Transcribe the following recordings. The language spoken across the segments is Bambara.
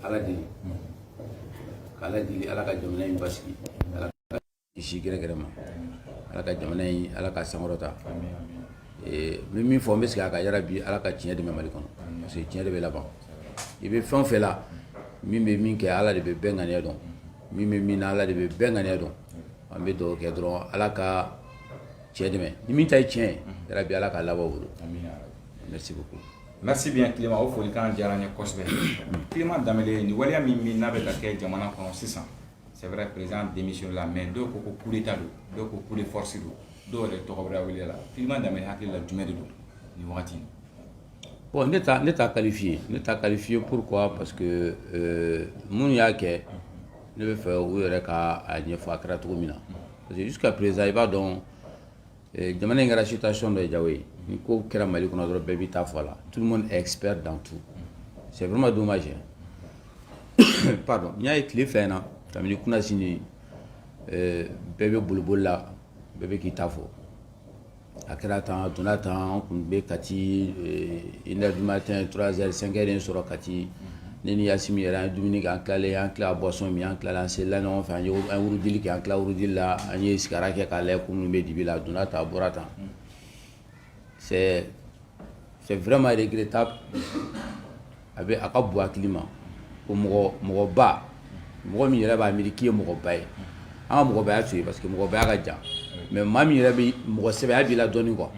ala deli kala deli ala ka jamana in basigi ala ka isi gɛrɛgɛrɛ ma ala ka jamana in ala ka sankɔrɔta min min fɔ n bɛ sigi a ka yara bi ala ka tiɲɛ dɛmɛ Mali kɔnɔ parce que tiɲɛ de bɛ laban i bɛ fɛn o fɛn la min bɛ min kɛ ala de bɛ bɛɛ ŋaniya dɔn min bɛ min na ala de bɛ bɛɛ ŋaniya dɔn an bɛ dugawu kɛ dɔrɔn ala ka tiɲɛ dɛmɛ ni min ta ye tiɲɛ ye yara bi ala ka laban bolo merci beaucoup. Merci bien Clément o foli kan diyara n ye kosɛbɛ Clément Danbele ni waleya min n'a bɛ ka kɛ jamana kɔnɔ sisan c'est vrai président démission la mais dɔw ko coup d'état don dɔw ko coup de force don dɔw yɛrɛ tɔgɔ bɛra wele la Clément Danbele hakili la jumɛn de don ni wagati in bon ne t'a qualifié pourquoi parce que minnu y'a kɛ ne bɛ fɛ u yɛrɛ ka a ɲɛfɔ a kɛra cogo min na parce que jusqu'à présent i b'a dɔn jamana in kɛra situation dɔ ye Jawo ye ni ko kɛra Mali kɔnɔ dɔrɔn bɛɛ b'i ta fɔ a la tout le monde est expert dans tout c'est vraiment dommage pardon n y'a ye tile fila in na kabini kunasini bɛɛ bɛ boliboli la bɛɛ bɛ k'i ta fɔ a kɛra tan a donna tan an kun bɛ Kati 1h du matin 3h 5h sɔrɔ Kati ne ni Yasimi yɛrɛ an ye dumuni kɛ an tilalen an tila boisson min an tilala an selila ɲɔgɔn fɛ an ye wurudili kɛ an tila wurudili la an ye sigara kɛ k'a lajɛ ko minnu bɛ dibi la a donna tan a bɔra tan c'est vraiment regrettable a ka bon hakili ma ko mɔgɔba mɔgɔ min yɛrɛ b'a miiri k'i ye mɔgɔba ye an ka mɔgɔbaya to yen parce que mɔgɔbaya ka jan mais maa min yɛrɛ bɛ mɔgɔ sɛbɛya b'i la dɔɔnin quoi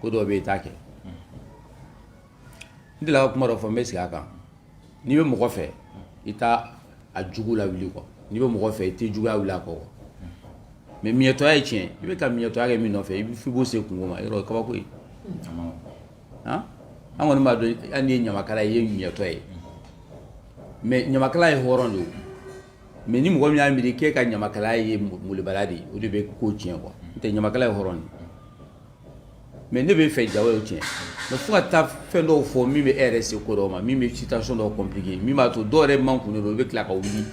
ko dɔw bɛ yen i t'a kɛ n delila ka kuma dɔ fɔ n bɛ sigi a kan n'i bɛ mɔgɔ fɛ i t'a a jugu lawuli quoi n'i bɛ mɔgɔ fɛ i tɛ juguya wuli a kɔ quoi mais miɲɛtɔya ye tiɲɛ i bɛ ka miɲɛtɔya kɛ min nɔfɛ i b'o se kungo ma yɔrɔ kabako ye an kɔni b'a dɔn hali n'i ye ɲamakala ye i ye miɲɛtɔ ye mais ɲamakala ye hɔrɔn de ye mais ni mɔgɔ min y'a miiri k'e ka ɲamakala ye molobaliya de ye o de bɛ ko tiɲɛ quoi n'o tɛ ɲamakala ye hɔrɔn de mais ne bɛ fɛ Jawo ye tiɲɛ mais fo ka taa fɛn dɔw fɔ min bɛ e yɛrɛ se ko dɔw ma min bɛ situation dɔw compliqué min b'a to dɔw yɛrɛ man kun de don i bɛ tila ka wuli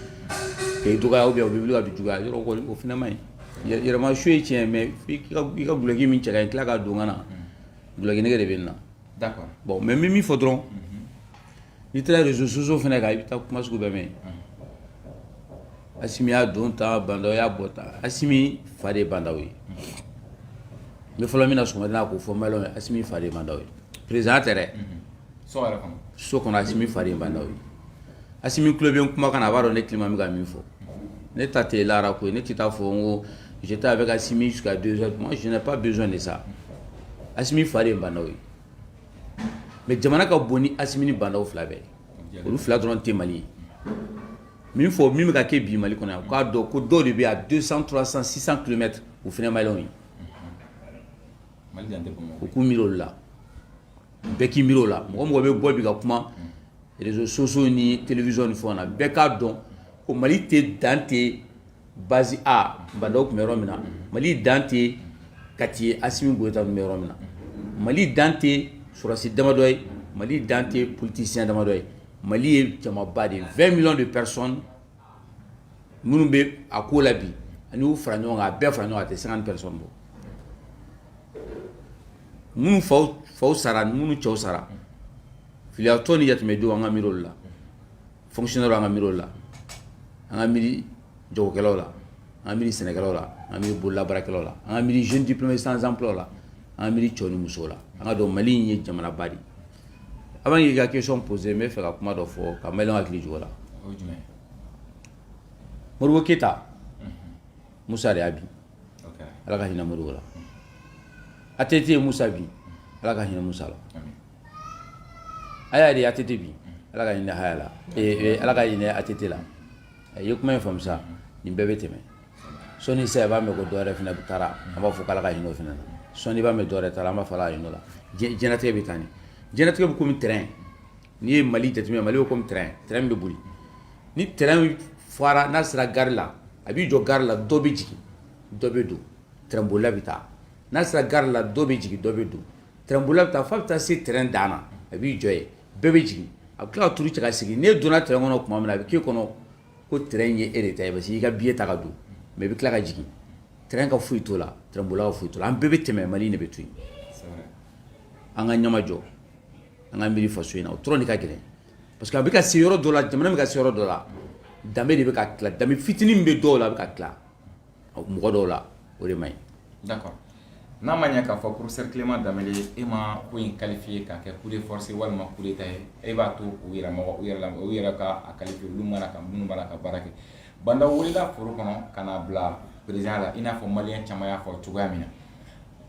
k'i dɔgɔya ou bien u bɛ wuli ka don juguya yɔrɔ kɔni o fana man ɲi yɛrɛmasu ye tiɲɛ mais i ka duloki min cɛ ka ɲi tila ka don ka na duloki nege de bɛ nin na d'accord bon mais min fɔ dɔrɔn n'i taara réseaux sociaux fana kan i bɛ taa kuma sugu bɛɛ mɛn Asimi y'a don tan Bandaw y'a bɔ tan Asimi fa de ye Bandaw ye n bɛ fɔlɔ min na sɔgɔmada k'o fɔ Maliɲɛnw ye Asimi fa de ye Bandaw ye président tɛ dɛ so kɔnɔ Asimi fa de ye Bandaw ye Asimi tulo bɛ n kumakan na a b'a dɔn ne Clément bɛ ka min fɔ ne ta tɛ lara ko ye ne tɛ taa fɔ n ko j'étais avec Asimi jusqu'à 2h moi je n'ai pas besoin de ça Asimi fa de ye Bandaw ye mais jamana ka bon ni Asimi ni Bandaw fila bɛɛ ye olu fila dɔrɔn tɛ Mali ye min bɛ ka kɛ bi Mali kɔnɔ yan k'a dɔn ko dɔw de bɛ à 200 300 600 km u fana Maliɲɛnw ye u k'u miiri olu la bɛɛ k'i miiri o la mɔgɔ mɔgɔ bɛ bɔ bi ka kuma réseaux sociaux ni télévision ni fɛnw na bɛɛ k'a dɔn ko Mali tɛ dan tɛ base A Bandaw tun bɛ yɔrɔ min na Mali dan tɛ Kati ye Asimi Goyita tun bɛ yɔrɔ min na Mali dan tɛ sɔrɔdasi damadɔ ye Mali dan tɛ politicien damadɔ ye Mali ye jamaba de 20 millions de personnes minnu bɛ a ko la bi ani u fara ɲɔgɔn kan a bɛɛ fara ɲɔgɔn kan a tɛ 50 personnes bɔ minnu faw sara minnu cɛw sara filiyatɔ ni yatimɛdenw an ka miiri olu la fonctionnaires an ka miiri olu la an ka miiri jagokɛlaw la an ka miiri sɛnɛkɛlaw la an ka miiri bololabaarakɛlaw la an ka miiri jeunes diplômés sans emploi la an ka miiri cɛw ni musow la an ka dɔn Mali in ye jamanaba de ye avant k'i ka question poser n bɛ fɛ ka kuma dɔ fɔ ka Maliɲɛnw hakili jig'o la Modibo Keyita Musa de y'a bin ala ka hinɛ Modibo la ATT ye Musa bin ala ka hinɛ Musa la Haya de ye ATT bin ala ka hinɛ Haya la ala ka hinɛ ATT la i ye kuma in faamu sa nin bɛɛ bɛ tɛmɛ sɔnni sisan i b'a mɛn ko dɔ wɛrɛ fana taara an b'a fɔ k'ala ka hinɛ o fana na sɔnni i b'a mɛn dɔ wɛrɛ taara an b'a fɔ ala ka hinɛ o la diɲɛlatigɛ bɛ taa nin diɲɛlatigɛ bɛ komi terrain n'i ye Mali jateminɛ Mali bɛ komi terrain bɛ boli ni terrain fara n'a sera gare la a b'i jɔ gare la dɔ bɛ jigin dɔ bɛ don terrain bolila bɛ taa n'a sera gare la dɔ bɛ jigin dɔ bɛ don terrain bolila bɛ taa f'a bɛ taa se terrain dan na a b'i jɔ yen bɛɛ bɛ jigin a bɛ tila ka turu cɛ ka segin n'e donna terrain kɔnɔ tuma min na a bɛ k'e kɔnɔ ko terrain ye e de ta ye parce que i ka billet ta ka don mais i bɛ tila ka jigin terrain ka foyi t'o la terrain bolila ka foyi t'o la an bɛɛ bɛ tɛmɛ Mali de bɛ to yen an ka ɲɛma jɔ an ka miiri faso in na o dɔrɔn de ka gɛlɛn parce que a bɛ ka se yɔrɔ dɔ la jamana bɛ ka se yɔrɔ dɔ la danbe de bɛ ka tila danbe fitinin min bɛ dɔw la a bɛ ka tila mɔgɔ dɔw la o de man ɲi. d'accord n'a ma ɲɛ k'a fɔ professeur Clément Danbele e ma ko in qualifié k'a kɛ coup de force walima coup d'état ye e b'a to u yɛrɛ ka a qualifié olu mana ka minnu b'a la ka baara kɛ Bandaw wulila foro kɔnɔ ka n'a bila président la i n'a fɔ maliyɛn caman y'a fɔ cogoya min na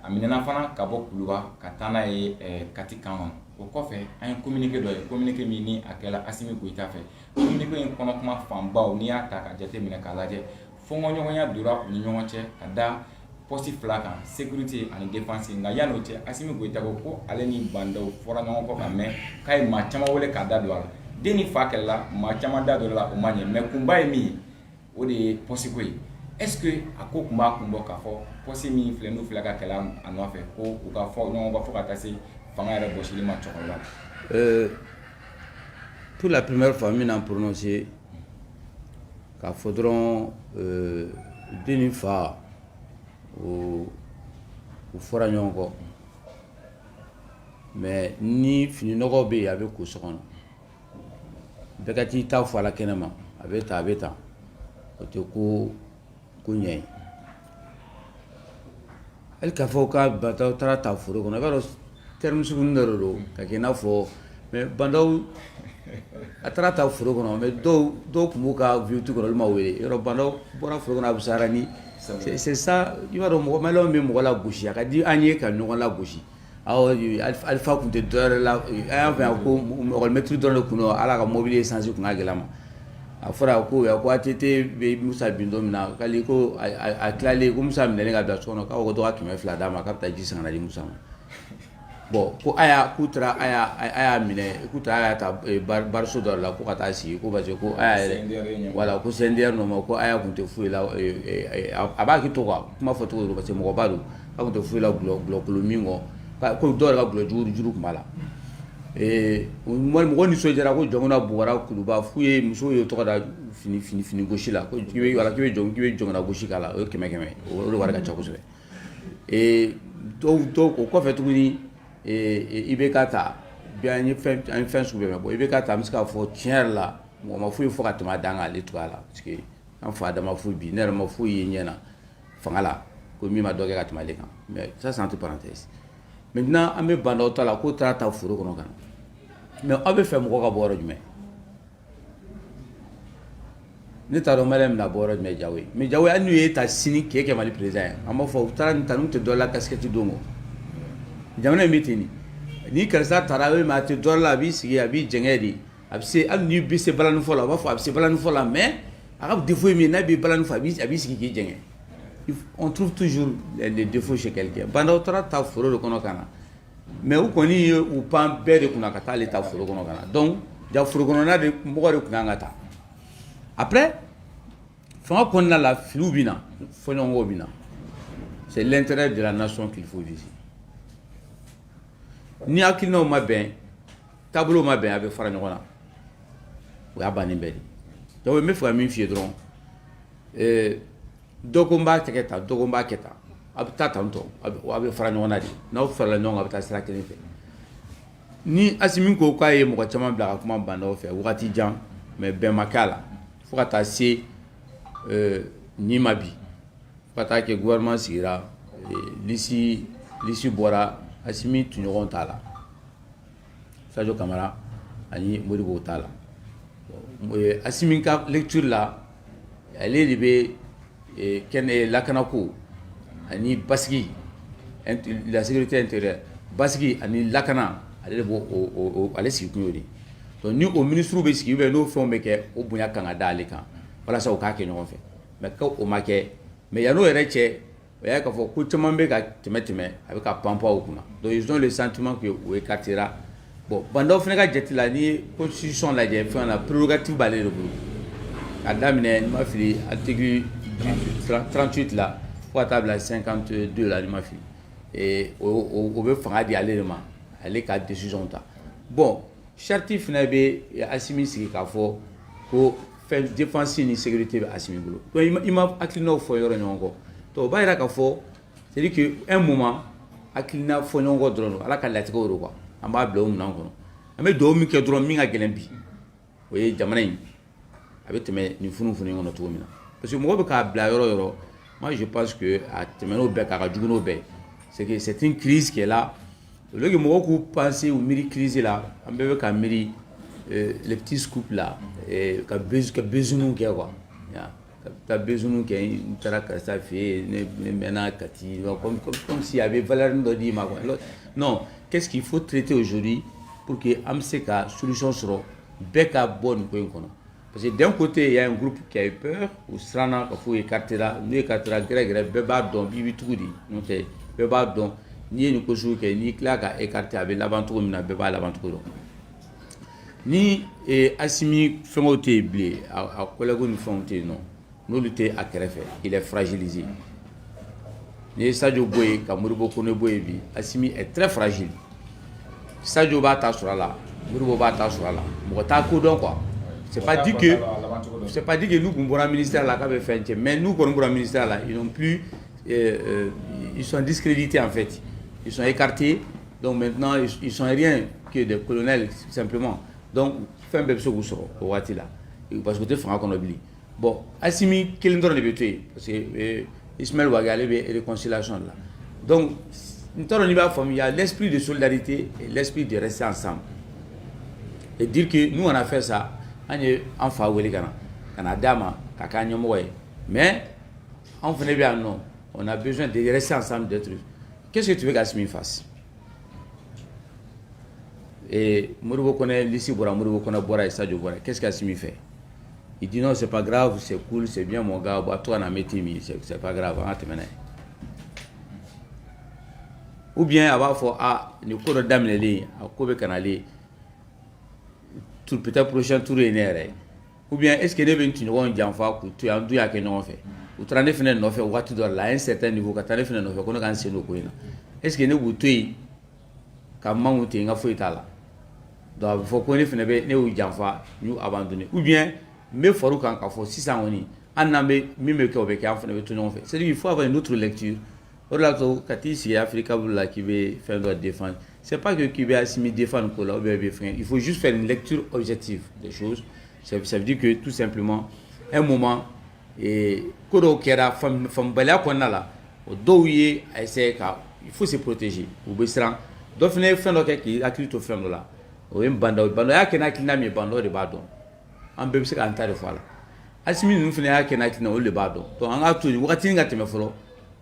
a minɛna fana ka bɔ Kuluba ka taa n'a ye Kati camp kɔnɔ o kɔfɛ an ye communiqué dɔ ye communiqué min ni a kɛla Asimi Goyita fɛ communiqué in kɔnɔ kuma fanbaw n'i y'a ta ka jate minɛ k'a lajɛ fɔnkɔɲɔgɔnya donna u ni ɲɔgɔn cɛ ka da poste fila kan sécurité ani défense nka yan'o cɛ Asimi Goyita ko ale ni Bandaw fɔra ɲɔgɔn kɔ ka mɛn k'a ye maa caman wele k'a da don a la den ni fa kɛlɛla maa caman da don a la o ma ɲɛ mais kunba ye min ye o de ye poste ko ye est-ce que a ko tun b'a kun bɔ k'a fɔ poste min filɛ n'u filɛ ka kɛlɛ a nɔfɛ ko u ka fɔ ɲɔgɔn kɔ fo ka taa se fanga yɛrɛ gosili ma cɛkɔrɔba la. Pour la première fois min a prononcé k'a fɔ dɔrɔn den ni fa u fɔra ɲɔgɔn kɔ mais ni fininɔgɔ bɛ yen a bɛ ko so kɔnɔ bɛɛ ka t'i ta fɔ a la kɛnɛma a bɛ tan a bɛ tan o tɛ ko ɲɛ ye hali k'a fɔ k'a Bandaw taara ta foro kɔnɔ i b'a dɔn terme sugunin dɔ de don ka kɛ i n'a fɔ mais Bandaw a taara ta foro kɔnɔ mais dɔw tun b'u ka vie kɔnɔ olu ma wele yɔrɔ Bandaw bɔra foro kɔnɔ a busara ni c'est ça i b'a dɔn mɔgɔ maliyɛnw bɛ mɔgɔ la gosi a ka di an ye ka ɲɔgɔn la gosi Alifa tun tɛ dɔwɛrɛ la an y'a fɔ yan ko école-maître dɔrɔn de kun don ala ka mobili essence kun ka gɛlɛn ma a fɔra ko ATT bɛ Musa bin don min na k'ale ko a tilalen ko Musa minɛlen ka bila so kɔnɔ k'a ko dɔ ka 200 d'a ma k'a bɛ taa ji san ka na di Musa ma bon ko a y'a minɛ k'u taara a y'a ta bariso dɔ la ko ka taa sigi ko parce que ko a yɛrɛ voilà ko CNDR nɔ ma ko a y'a kun tɛ foyi la a b'a k'i to quoi kuma fɔ cogo don parce que mɔgɔba don a kun tɛ foyi la gulɔkolo min kɔ ko dɔw yɛrɛ ka gulɔ juru tun b'a la mɔgɔ nisɔndiyara ko Jɔnkɔna bugɔra Kuluba f'u ye musow ye tɔgɔ da fini gosi la ko k'i bɛ Jɔnkɔna gosi k'a la o ye 100 o de wari ka ca kosɛbɛ dɔw o kɔfɛ tuguni IBK ta bi an ye fɛn sugu bɛɛ mɛn bon IBK ta an bɛ se k'a fɔ tiɲɛ yɛrɛ la mɔgɔ ma foyi fɔ ka tɛmɛ a dan kan ale cogoya la parce que an fa dama foyi bi ne yɛrɛ ma foyi ye ɲɛ na fanga la ko min ma dɔ kɛ ka tɛmɛ ale kan mais ça c'est entre parenthèses maintenant an bɛ Bandaw ta la k'o taara ta foro kɔnɔ ka na mais aw bɛ fɛ mɔgɔ ka bɔ yɔrɔ jumɛn ne t'a dɔn maliyɛn bɛna bɔ yɔrɔ jumɛn Jawo ye mais Jawo hali n'u ye ta sini k'e kɛ Mali président ye an b'a fɔ u taara nin ta n'u tɛ dɔ la casquette don kɔ jamana in bɛ ten ni karisa taara a tɛ dɔ la a b'i sigi a b'i jɛngɛ de a bɛ se hali n'i bɛ se balani fɔ la a b'a fɔ a bɛ se balani fɔ la mais a ka défaut ye min ye n'a bɛ balani fɔ a b'i sigi k'i jɛngɛ on trouve toujours les défauts chez quelqu'un Bandaw taara ta foro de kɔnɔ ka na mais u kɔni ye u pan bɛɛ de kunna ka taa ale ta foro kɔnɔ ka na donc ja foro kɔnɔna de mɔgɔ de kun kan ka taa après fanga kɔnɔna la filiw bɛ na fɔɲɔgɔnkɔw bɛ na c'est l'intérêt de la nation qu'il faut viser ni hakilinaw ma bɛn taabolow ma bɛn a bɛ fara ɲɔgɔn na o y'a bannen bɛɛ de donc n bɛ fɛ ka min f'i ye dɔrɔn dɔ ko n b'a kɛ tan dɔ ko n b'a kɛ tan a bɛ taa tantɔ a bɛ fara ɲɔgɔn na de n'aw farala ɲɔgɔn kan a bɛ taa sira kelen fɛ ni Asimi ko k'a ye mɔgɔ caman bila ka kuma Bandaw fɛ wagati jan mais bɛn ma k'a la fo ka taa se nin ma bi fo ka taa kɛ gouvernement sigira lisi bɔra Asimi tuɲɔgɔn t'a la Sadio Kamara ani Modibo t'a la Asimi ka lecture la ale de bɛ lakanako ani basigi la sécurité intérieure basigi ani lakana ale de b'o ale sigi kun y'o de donc ni o ministre bɛ sigi n'o fɛnw bɛ kɛ o bonya kan ka da ale kan walasa o k'a kɛ ɲɔgɔn fɛ mais o ma kɛ mais yan'o yɛrɛ cɛ o y'a k'a fɔ ko caman bɛ ka tɛmɛ a bɛ ka panpan o kunna donc ils ont le sentiment que o écartera bon Bandaw fana ka jate la ni constitution lajɛ fɛn na prérogative b'ale de bolo ka daminɛ ni ma fili article 38 la fo ka taa bila 52 la ni ma fili o bɛ fanga di ale de ma ale ka décision ta bon charte fana bɛ Asimi sigi k'a fɔ ko fɛn défense ni sécurité bɛ Asimi bolo donc i ma hakilinaw fɔ yɔrɔ ɲɔgɔn kɔ donc o b'a yira k'a fɔ c'est à dire que un moment hakilina fɔ ɲɔgɔn kɔ dɔrɔn ala ka latigɛw de quoi an b'a bila o minɛn kɔnɔ an bɛ dugawu min kɛ dɔrɔn min ka gɛlɛn bi o ye jamana in a bɛ tɛmɛ nin funu in kɔnɔ cogo min na parce que mɔgɔ bɛ k'a bila yɔrɔ yɔrɔ moi je pense que a tɛmɛn'o bɛɛ k'a ka jugu n'o bɛɛ c'est que c'est une crise qui est là au lieu que mɔgɔw k'u penser u miiri crise la an bɛɛ bɛ ka miiri les petits scoops là ka besoin kɛ quoi ka besoin kɛ n taara karisa fɛ yen ne mɛnna Kati comme s'il y avait valeur dɔ d'i ma quoi non qu'est-ce qu'il faut traiter aujourd'hui pour que an bɛ se ka solution sɔrɔ bɛɛ ka bɔ nin ko in kɔnɔ parce que d'un côté il y a un groupe qui a eu peur u siranna ka fɔ écarté la n'u écartera gɛrɛgɛrɛ bɛɛ b'a dɔn bi bɛ cogo di n'o tɛ bɛɛ b'a dɔn n'i ye nin ko sugu kɛ n'i tila ka écarté a bɛ laban cogo min na bɛɛ b'a laban cogo dɔn ni Assimi fɛngɛw tɛ yen bilen a collègue ni fɛnw tɛ yen nɔ n'olu tɛ a kɛrɛfɛ il est fragilisé ni ye Sadio bɔ yen ka Modibo Kone bɔ yen bi Assimi est très fragile Sadio b'a ta sɔrɔ a la Modibo b'a ta sɔrɔ a la mɔgɔ t'a ko dɔn quoi c'est pas dit que nous kun bɔra ministère la k'a bɛ fɛn cɛ mais nous kɔni bɔra ministère la ils n'ont plus ils sont discrédités en fait ils sont écartés donc maintenant ils sont rien que des colonels simplement donc fɛn bɛɛ bɛ se k'u sɔrɔ o waati la parce que o tɛ fanga kɔnɔ bilen bon Assimi kelen dɔrɔn de bɛ to yen parce que Ismaël Ouaga ale bɛ réconciliation la donc n t'a dɔn n'i b'a faamu il y a l'esprit de solidarité et l'esprit de rester ensemble et dire que nous on a fait ça an ye an fa wele ka na d'a ma ka k'a ɲɛmɔgɔ ye mais an fana bɛ yan nɔ on a besoin de rester ensemble d'être qu'est-ce que tu veux qu'Assimi fasse et Modibo Kone Lissi bɔra Modibo Kone bɔra et Sadio bɔra qu'est-ce qu'Assimi fait il dit non c'est pas grave c'est cool c'est bien mon gars bah toi on a métier mais c'est pas grave an ka tɛmɛ n'a ye ou bien a b'a fɔ nin ko dɔ daminɛlen a ko bɛ ka nalen peut-être prochain tour ye ne yɛrɛ ou bien est-ce que ne bɛ n tɔɲɔgɔnw janfa k'u to yen an dun y'a kɛ ɲɔgɔn fɛ u taara ne fana nɔfɛ waati dɔ la à un certain niveau ka taa ne fana nɔfɛ ko ne ka n sen don ko in na est-ce que ne b'u to yen ka mangu ten n ka foyi t'a la donc a bɛ fɔ ko ne fana bɛ ne y'u janfa n y'u abandonné ou bien n bɛ far'u kan k'a fɔ sisan kɔni an n'an bɛ min bɛ kɛ o bɛ kɛ an fana bɛ to ɲɔgɔn fɛ c'est-à-dire il faut avoir une autre lecture o de la to ka t'i sigi Africa Bull la k'i bɛ fɛn dɔ défendre c'est pas que k'i bɛ Assimi défendre ko la ou bien bɛ fɛn il faut juste faire une lecture objective des choses ça veut dire que tout simplement un moment ko dɔw kɛra faamubaliya kɔnɔna la o dɔw ye a essayer ka il faut se protéger u bɛ siran dɔ fana ye fɛn dɔ kɛ k'i hakili to fɛn dɔ la o ye bandaw y'a kɛ n'akilina min ye bandaw de b'a dɔn an bɛɛ bɛ se k'an ta de fɔ a la Assimi ninnu fana y'a kɛ n'akilina olu de b'a dɔn donc an k'a to yen wagatinin ka tɛmɛ fɔlɔ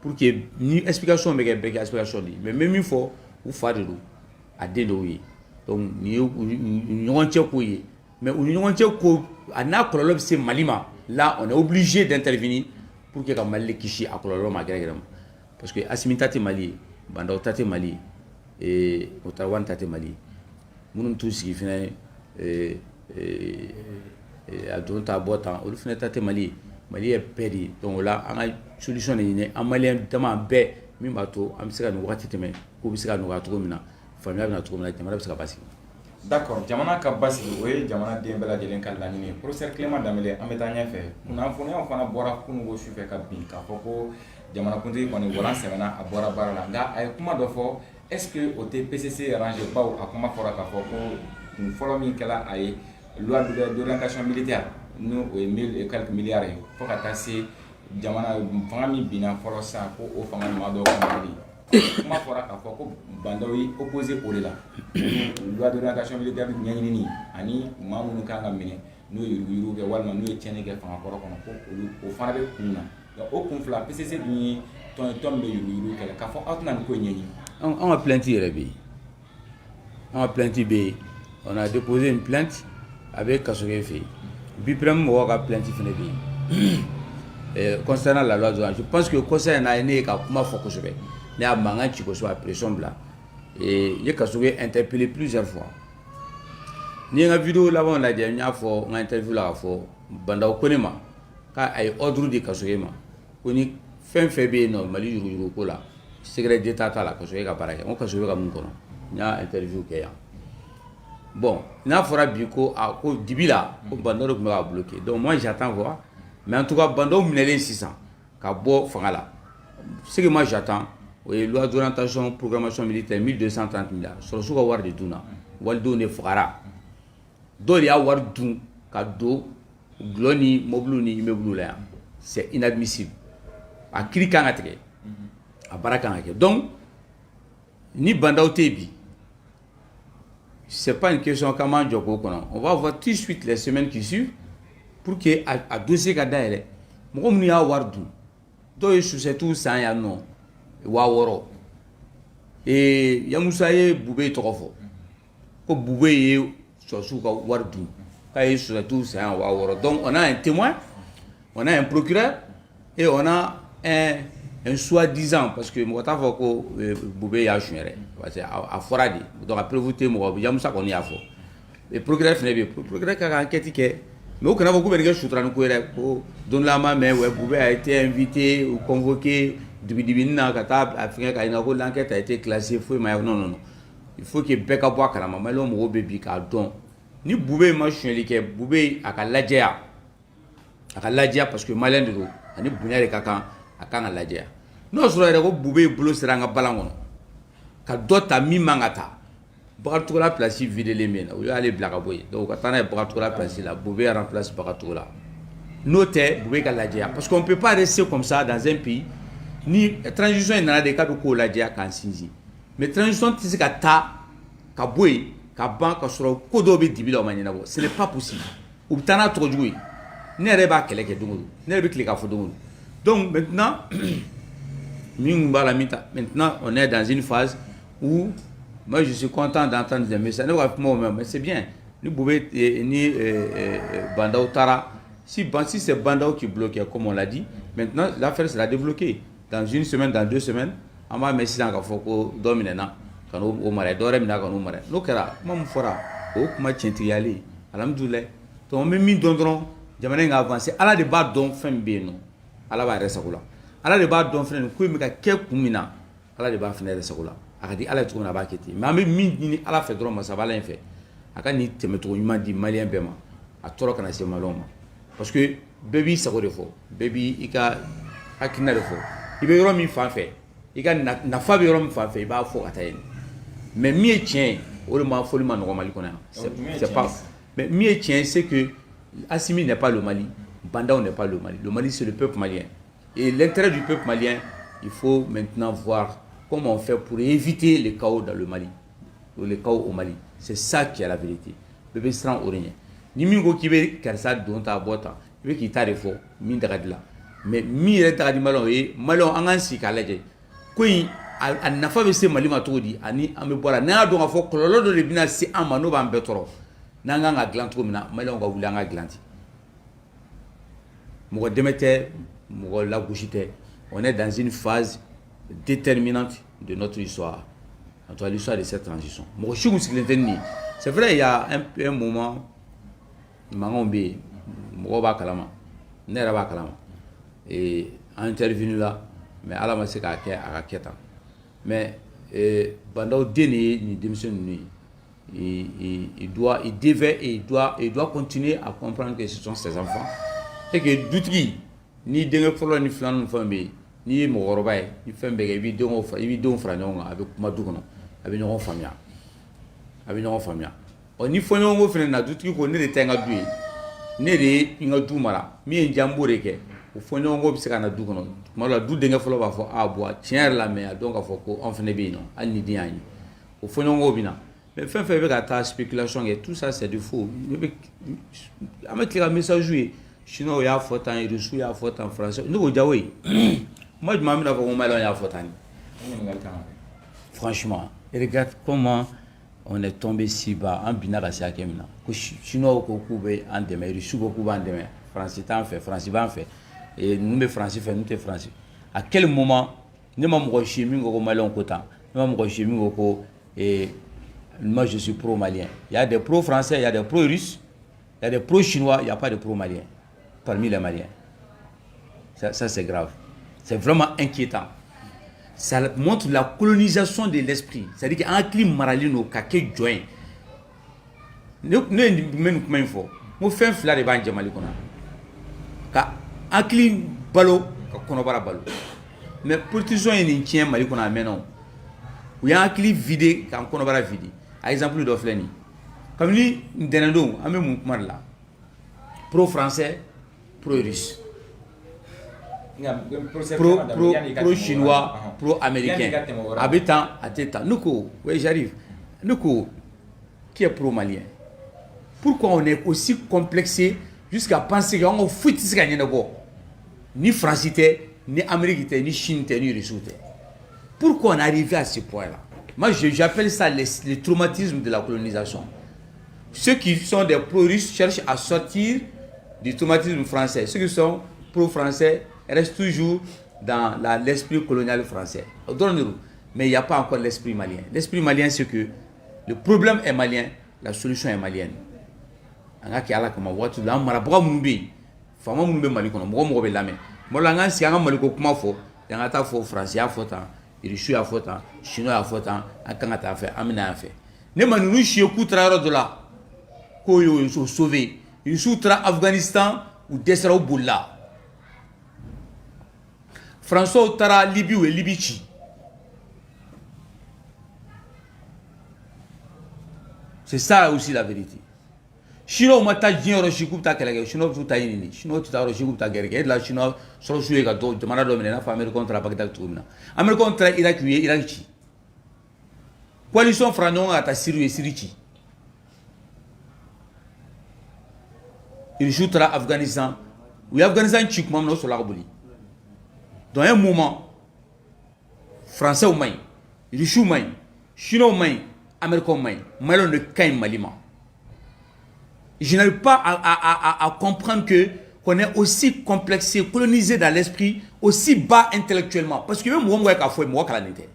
pour que ni explication bɛ kɛ bɛɛ kɛ explication de ye mais n bɛ min fɔ u fa de don a den dɔw ye donc nin ye u ni ɲɔgɔn cɛ ko ye mais u ni ɲɔgɔn cɛ ko a n'a kɔlɔlɔ bɛ se Mali ma là on est obligé d'intervenir pour que ka Mali le kisi a kɔlɔlɔ ma gɛrɛgɛrɛ ma parce que Assimi ta tɛ Mali ye bandaw ta tɛ Mali ye Ottawa ta tɛ Mali ye minnu t'u sigi fana a don ta bɔ tan olu fana ta tɛ Mali ye Mali ye bɛɛ de ye donc o la an ka solution de ɲini an maliyɛn dama bɛɛ min b'a to an bɛ se ka nin wagati tɛmɛ k'u bɛ se ka nɔgɔya cogo min na faamuya bɛ na cogo min na jamana bɛ se ka basigi. D'accord jamana ka basigi o ye jamana den bɛɛ lajɛlen ka laɲini ye professeur Clément Danbele an bɛ taa ɲɛfɛ kunnafoniyaw fana bɔra kununko sufɛ ka bin k'a fɔ ko jamanakuntigi kɔni walan sɛbɛnna a bɔra baara la nka a ye kuma dɔ fɔ est-ce que o tɛ PCC ranger baw a kuma fɔra k'a fɔ ko kun fɔlɔ min kɛla a ye loi d'orientation militaire n'o o ye 1000 et quelques milliards ye fo ka taa se jamana fanga min binna fɔlɔ sisan ko o fanga ɲuman dɔw ka mali kuma fɔra k'a fɔ ko bandaw ye opposé o de la loi d'orientation militaire ɲɛɲinini ani maa minnu kan ka minɛ n'o ye yuruguyurugu kɛ walima n'o ye tiɲɛni kɛ fanga kɔrɔ kɔnɔ ko olu o fana bɛ kun na o kun fila PCC dun ye tɔn min bɛ yuruguyurugu kɛlɛ k'a fɔ aw tɛna nin ko ɲɛɲini. An ka plainte yɛrɛ bɛ yen an ka plainte bɛ yen on a déposé une plainte a bɛ Kasɔgɛ fɛ yen BIPREM mɔgɔw ka plainte fana bɛ yen concernant la loi je pense que conseil n'a ye ne ye ka kuma fɔ kosɛbɛ ne y'a mankan ci kosɛbɛ a pression bila n ye Kasɔgɛ interpellé plusieurs fois ni ye n ka vidéo labanw lajɛ n y'a fɔ n ka interview la k'a fɔ bandaw ko ne ma k'a ye ordre di Kasɔgɛ ma ko ni fɛn fɛn bɛ yen nɔ Mali yuruguyurugu ko la secret d'état t'a la Kasɔgɛ ka baara kɛ n ko Kasɔgɛ ka mun kɔnɔ n y'a interview kɛ yan bon n'a fɔra bi ko ko dibi la ko bandaw de tun bɛ k'a bloqué donc moi j'attends voir mais en tout cas bandaw minɛlen sisan ka bɔ fanga la ce que moi j'attends o ye loi d'orientation programmation militaire 1230 milliards sɔrɔsiw ka wari de dun na walidenw de fagara dɔw de y'a wari dun ka do gulɔ ni mobile ni immeuble la yan c'est inadmissible a kiiri kan ka tigɛ a baara kan ka kɛ donc ni bandaw tɛ bi c'est pas une question k'an b'an jɔ k'o kɔnɔ on va voir tout de suite les semaines qui suivent pour que a dossier ka dayɛlɛ mɔgɔ minnu y'a wari dun dɔw ye sucette san yan nɔ 6,000 Yamusa ye Bube tɔgɔ fɔ ko Bube ye sɔsiw ka wari dun k'a ye sucette san yan 6,000 donc on a un témoin on a un procureur et on a un soi-disant parce que mɔgɔ t'a fɔ ko Bube y'a suɲɛ dɛ parce que a fɔra de donc a preuve tɛ mɔgɔ Yamusa kɔni y'a fɔ et procureur fana bɛ yen procureur ka kan enquête kɛ mais au Canada, vous avez dit que Don Lama, mais Boubé a été invité ou convoqué. L'enquête a été classée. Non. Il faut que Beka Bois Kalama, Malo Mobebi, Kardon. Ni Boubé, moi je suis allé Boubé à Kaladja. À Kaladja parce que Malin de l'eau. Ni Bounia de Kakan à Kanaladja. Non, je vais Boubé Boulot Seranga Balangon. Kadota Mimangata. Bagatoula place vide les miennes. Où il y a les blagaboy. Donc, quand on a Bagatoula place là, Boubé remplace Bagatoula. Notez, Boubé Galadja. Parce qu'on ne peut pas rester comme ça dans un pays. Ni transition, il y a des cas de Koladja quand Sinzi. Mais transition, c'est qu'à ta, qu'à Boué, qu'à Ban, qu'à Soro, Kodobe Dibila au Maninabo. Ce n'est pas possible. Ou Tana trop joué. N'est pas qu'elle est Doumou. N'est pas qu'elle est Doumou. Donc, maintenant, maintenant, on est dans une phase où moi, je suis content d'entendre des messages. Mais c'est bien. Nous pouvons ni Bandao Tara. Si c'est Bandao qui bloque, comme on l'a dit, maintenant l'affaire sera débloquée. Dans une semaine, dans 2 semaines, on va mettre ça en Foko, Dominena, quand on marais, Doremina, quand on marais. Nous, Maman Fora, au Kuma Tientiali, Alhamdoulilah. Donc, même mis d'ondron, j'aimerais avancer. À la débat dont fin bien, à la barre Sakoula. À la débat dont fin, nous pouvons mettre quelques kumina, à la débat fin de Sakoula. Akadi ala tuko na baketi mais ambe min ala fait drôme ça va l'en fait akani temetro yuma di malien bema a toro kana se maloma parce que baby ça ko defo baby ika akina defo ibe yoro mi fa fait ika na fa be yoro mi fa fait ba fo atayen mais mi tien o le ma folie ma no Mali kona c'est pas mais mi tien c'est que Assimi n'est pas le Mali, Bandao n'est pas le Mali c'est le peuple malien et l'intérêt du peuple malien il faut maintenant voir comment on fait pour éviter le chaos dans le Mali, ou le chaos au Mali. C'est ça qui est la vérité. Bébé sera au rien. Ni mingo qui veut faire ça dont ta boîte, il veut qu'il t'arrive fort, min d'radila. Mais mi est d'radis malon et malon angansi kalaje. Kui a nafa bese Mali matodi ani amebola. Na donc a fort kololo de lebina si amano ba mbetoro. Nanga nga glantro mina malon ga wulanga glanti. Mo demete mo la gauchite. On est dans une phase déterminante de notre histoire, entre l'histoire de cette transition. C'est vrai, il y a un moment, et intervenu là, mais à la masse mais pendant dernier ni démission il doit continuer à comprendre que ce sont ses enfants et que d'outils ni de ni flan famille ni mɔgɔkɔrɔba ye ni fɛn bɛɛ kɛ i b'i denw fara ɲɔgɔn kan a bɛ kuma du kɔnɔ a bɛ ɲɔgɔn faamuya ni fɔɲɔgɔnko fana na dutigi ko ne de tɛ n ka du ye ne de ye n ka du mara min ye n diya n b'o de kɛ o fɔɲɔgɔnko bɛ se ka na du kɔnɔ tuma dɔ la du denkɛ fɔlɔ b'a fɔ bon tiɲɛ yɛrɛ la mais a dɔn k'a fɔ ko anw fana bɛ yen nɔ hali ni den y'a ye o fɔɲɔgɔnko bɛ na mais fɛn fɛn bɛ ka taa spéculation kɛ tout ça c'est du faux an bɛ tile ka message ye sinon o y'a fɔ tan Russes y'a fɔ tan français ne ko jawo ye. Moi, je m'amène à voir Malon et Fotani. Franchement, regarde comment on est tombé si bas en Binara Siakemina. Chinois au Kokoube en demain, Russes au Kokoube en demain, Français en fait, Français en fait, et nous, les Français, nous, les Français. À quel moment, nous m'avons chimé au Malon Cotan, nous m'avons chimé au et moi, je suis pro-malien. Il y a des pro-français, il y a des pro-russes, il y a des pro-chinois, il n'y a pas de pro-maliens parmi les Maliens. Ça c'est grave. C'est vraiment inquiétant. Ça montre la colonisation de l'esprit. C'est-à-dire qu'un climat maralino, kake joint. Nous ne faut pas faire flair de banque malikona. Un climat balo, konobara balo. Mais politiciens ils tiennent malikona maintenant. Il y a un climat vide, quand konobara vide. Par exemple, d'Ofleni. Comme ni Denado, un même mouvement là. pro-français, pro-russe. Pro-chinois, pro-américain. Habitant à Tétan. Nous, oui, j'arrive. Nous, qui est pro-malien? Pourquoi on est aussi complexé jusqu'à penser qu'on fout ce qu'il y a ni français, ni américain, ni chine, ni russe? Pourquoi on est arrivé à ce point-là? Moi, j'appelle ça le traumatisme de la colonisation. Ceux qui sont des pro-russes cherchent à sortir du traumatisme français. Ceux qui sont pro-français restent toujours dans l'esprit colonial français. Mais il n'y a pas encore l'esprit malien. L'esprit malien, c'est que le problème est malien, la solution est malienne. Ils sont sauvés. Ils sont Afghanistan ou Dessera ou Boula. François Tara Libye ou Libye. C'est ça aussi la vérité. Chinois mata jino shiku ta kelege chinois tu ta yini chinois tu ta shiku ta gerge la chinois so suye ka do demanda do menena fa Amérique contre Bagdad tourna Amérique contre Irak Irak. Coalition Franon à ta Syrie Syrie. Il joue Afghanistan. Oui, Afghanistan, tu peux sur la Robouli. Dans un moment, Français au Maï, Richou Maï, Chinois au Maï, Américain au Maï, Malon ne caille Malima. Je n'arrive pas à comprendre qu'on est aussi complexé, colonisé dans l'esprit, aussi bas intellectuellement. Parce que même moi, je moi, je suis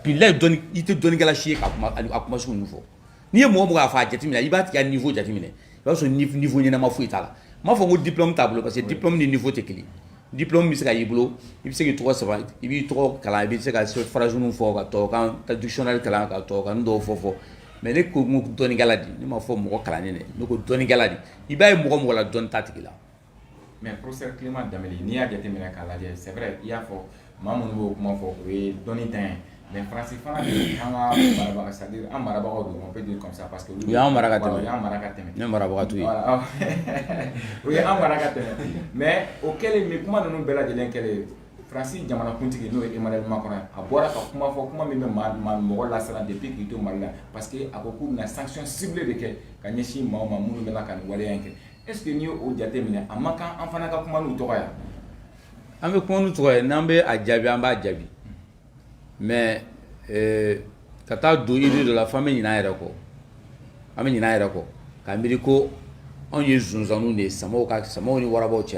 puis là, il te donne la chier à commencer au nouveau. Ni moi, je vais faire il va y a un niveau de parce que niveau n'y a pas fouillé là. Moi faut un diplôme tableau parce que diplôme ni niveau technique. Diplôme il sera yiblo, il sait que 3 ça va, il trop kala, il sait que c'est phrase nous faut que quand dictionnaire kala ka to kan do fofo. Mais les ko mu doni galadi, ni ma fo mo kala ne, no ko doni galadi. Il ba mo la don tatikila. Mais professeur Clément Dameli ni a déterminé kala, c'est vrai, il y a fo mamun bo comment fo we doni temps. Mais Francis Fana, c'est-à-dire un marabout, on peut dire comme ça, parce que oui, un marabout. Un marabout, oui, un marabout. Mais auquel mais comment nous bella de l'inquel Francis Diamana Kuntiki, nous et Emmanuel Macron, à boire comment même mal la salle depuis qu'il était mal là, parce qu'il y a beaucoup de sanctions ciblées de Kanyeshi, Maman, Mounou Belakan, Walienke. Est-ce que nous, au déterminé, à Makan, en Fanaka, comment nous toya? Avec comment nous toya, Nambe à Djabi, Amba Djabi. Mais quand tu as de la famille, il y a un record. Il y a un record. Quand on y est, nous ne sommes pas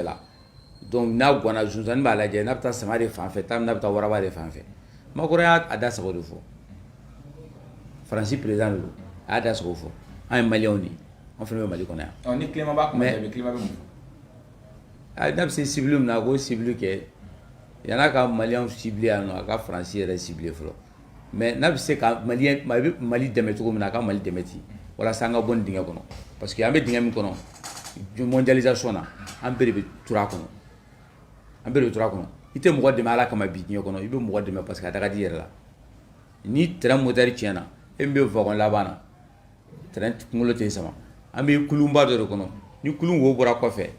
là. Donc, nous avons un jour, nous avons un jour, nous avons un fait, nous avons un fait. Je suis das de faux. Francis président, à das de faux. Un Malien, on fait le Mali. On est Clément Bach, mais Clément Bach. C'est ciblé, on a ciblé que. Il y en a qui Malien ciblé, il y en a qui Français ciblé. Mais je sais que Mali démet tout comme Mali démeti. Voilà, c'est un bon ding. Parce qu'il y a des ding de mondialisation. Un peu de tourakono. Un peu de tourakono. Il te mourra de mal comme un bidon. Il veut mourir de mal parce qu'il a dit là. Ni très moderne tiana. Et mieux voir un lavana. Très moulé sama. Un peu Kulumba de reconno. Ni Kulumbo pour quoi faire.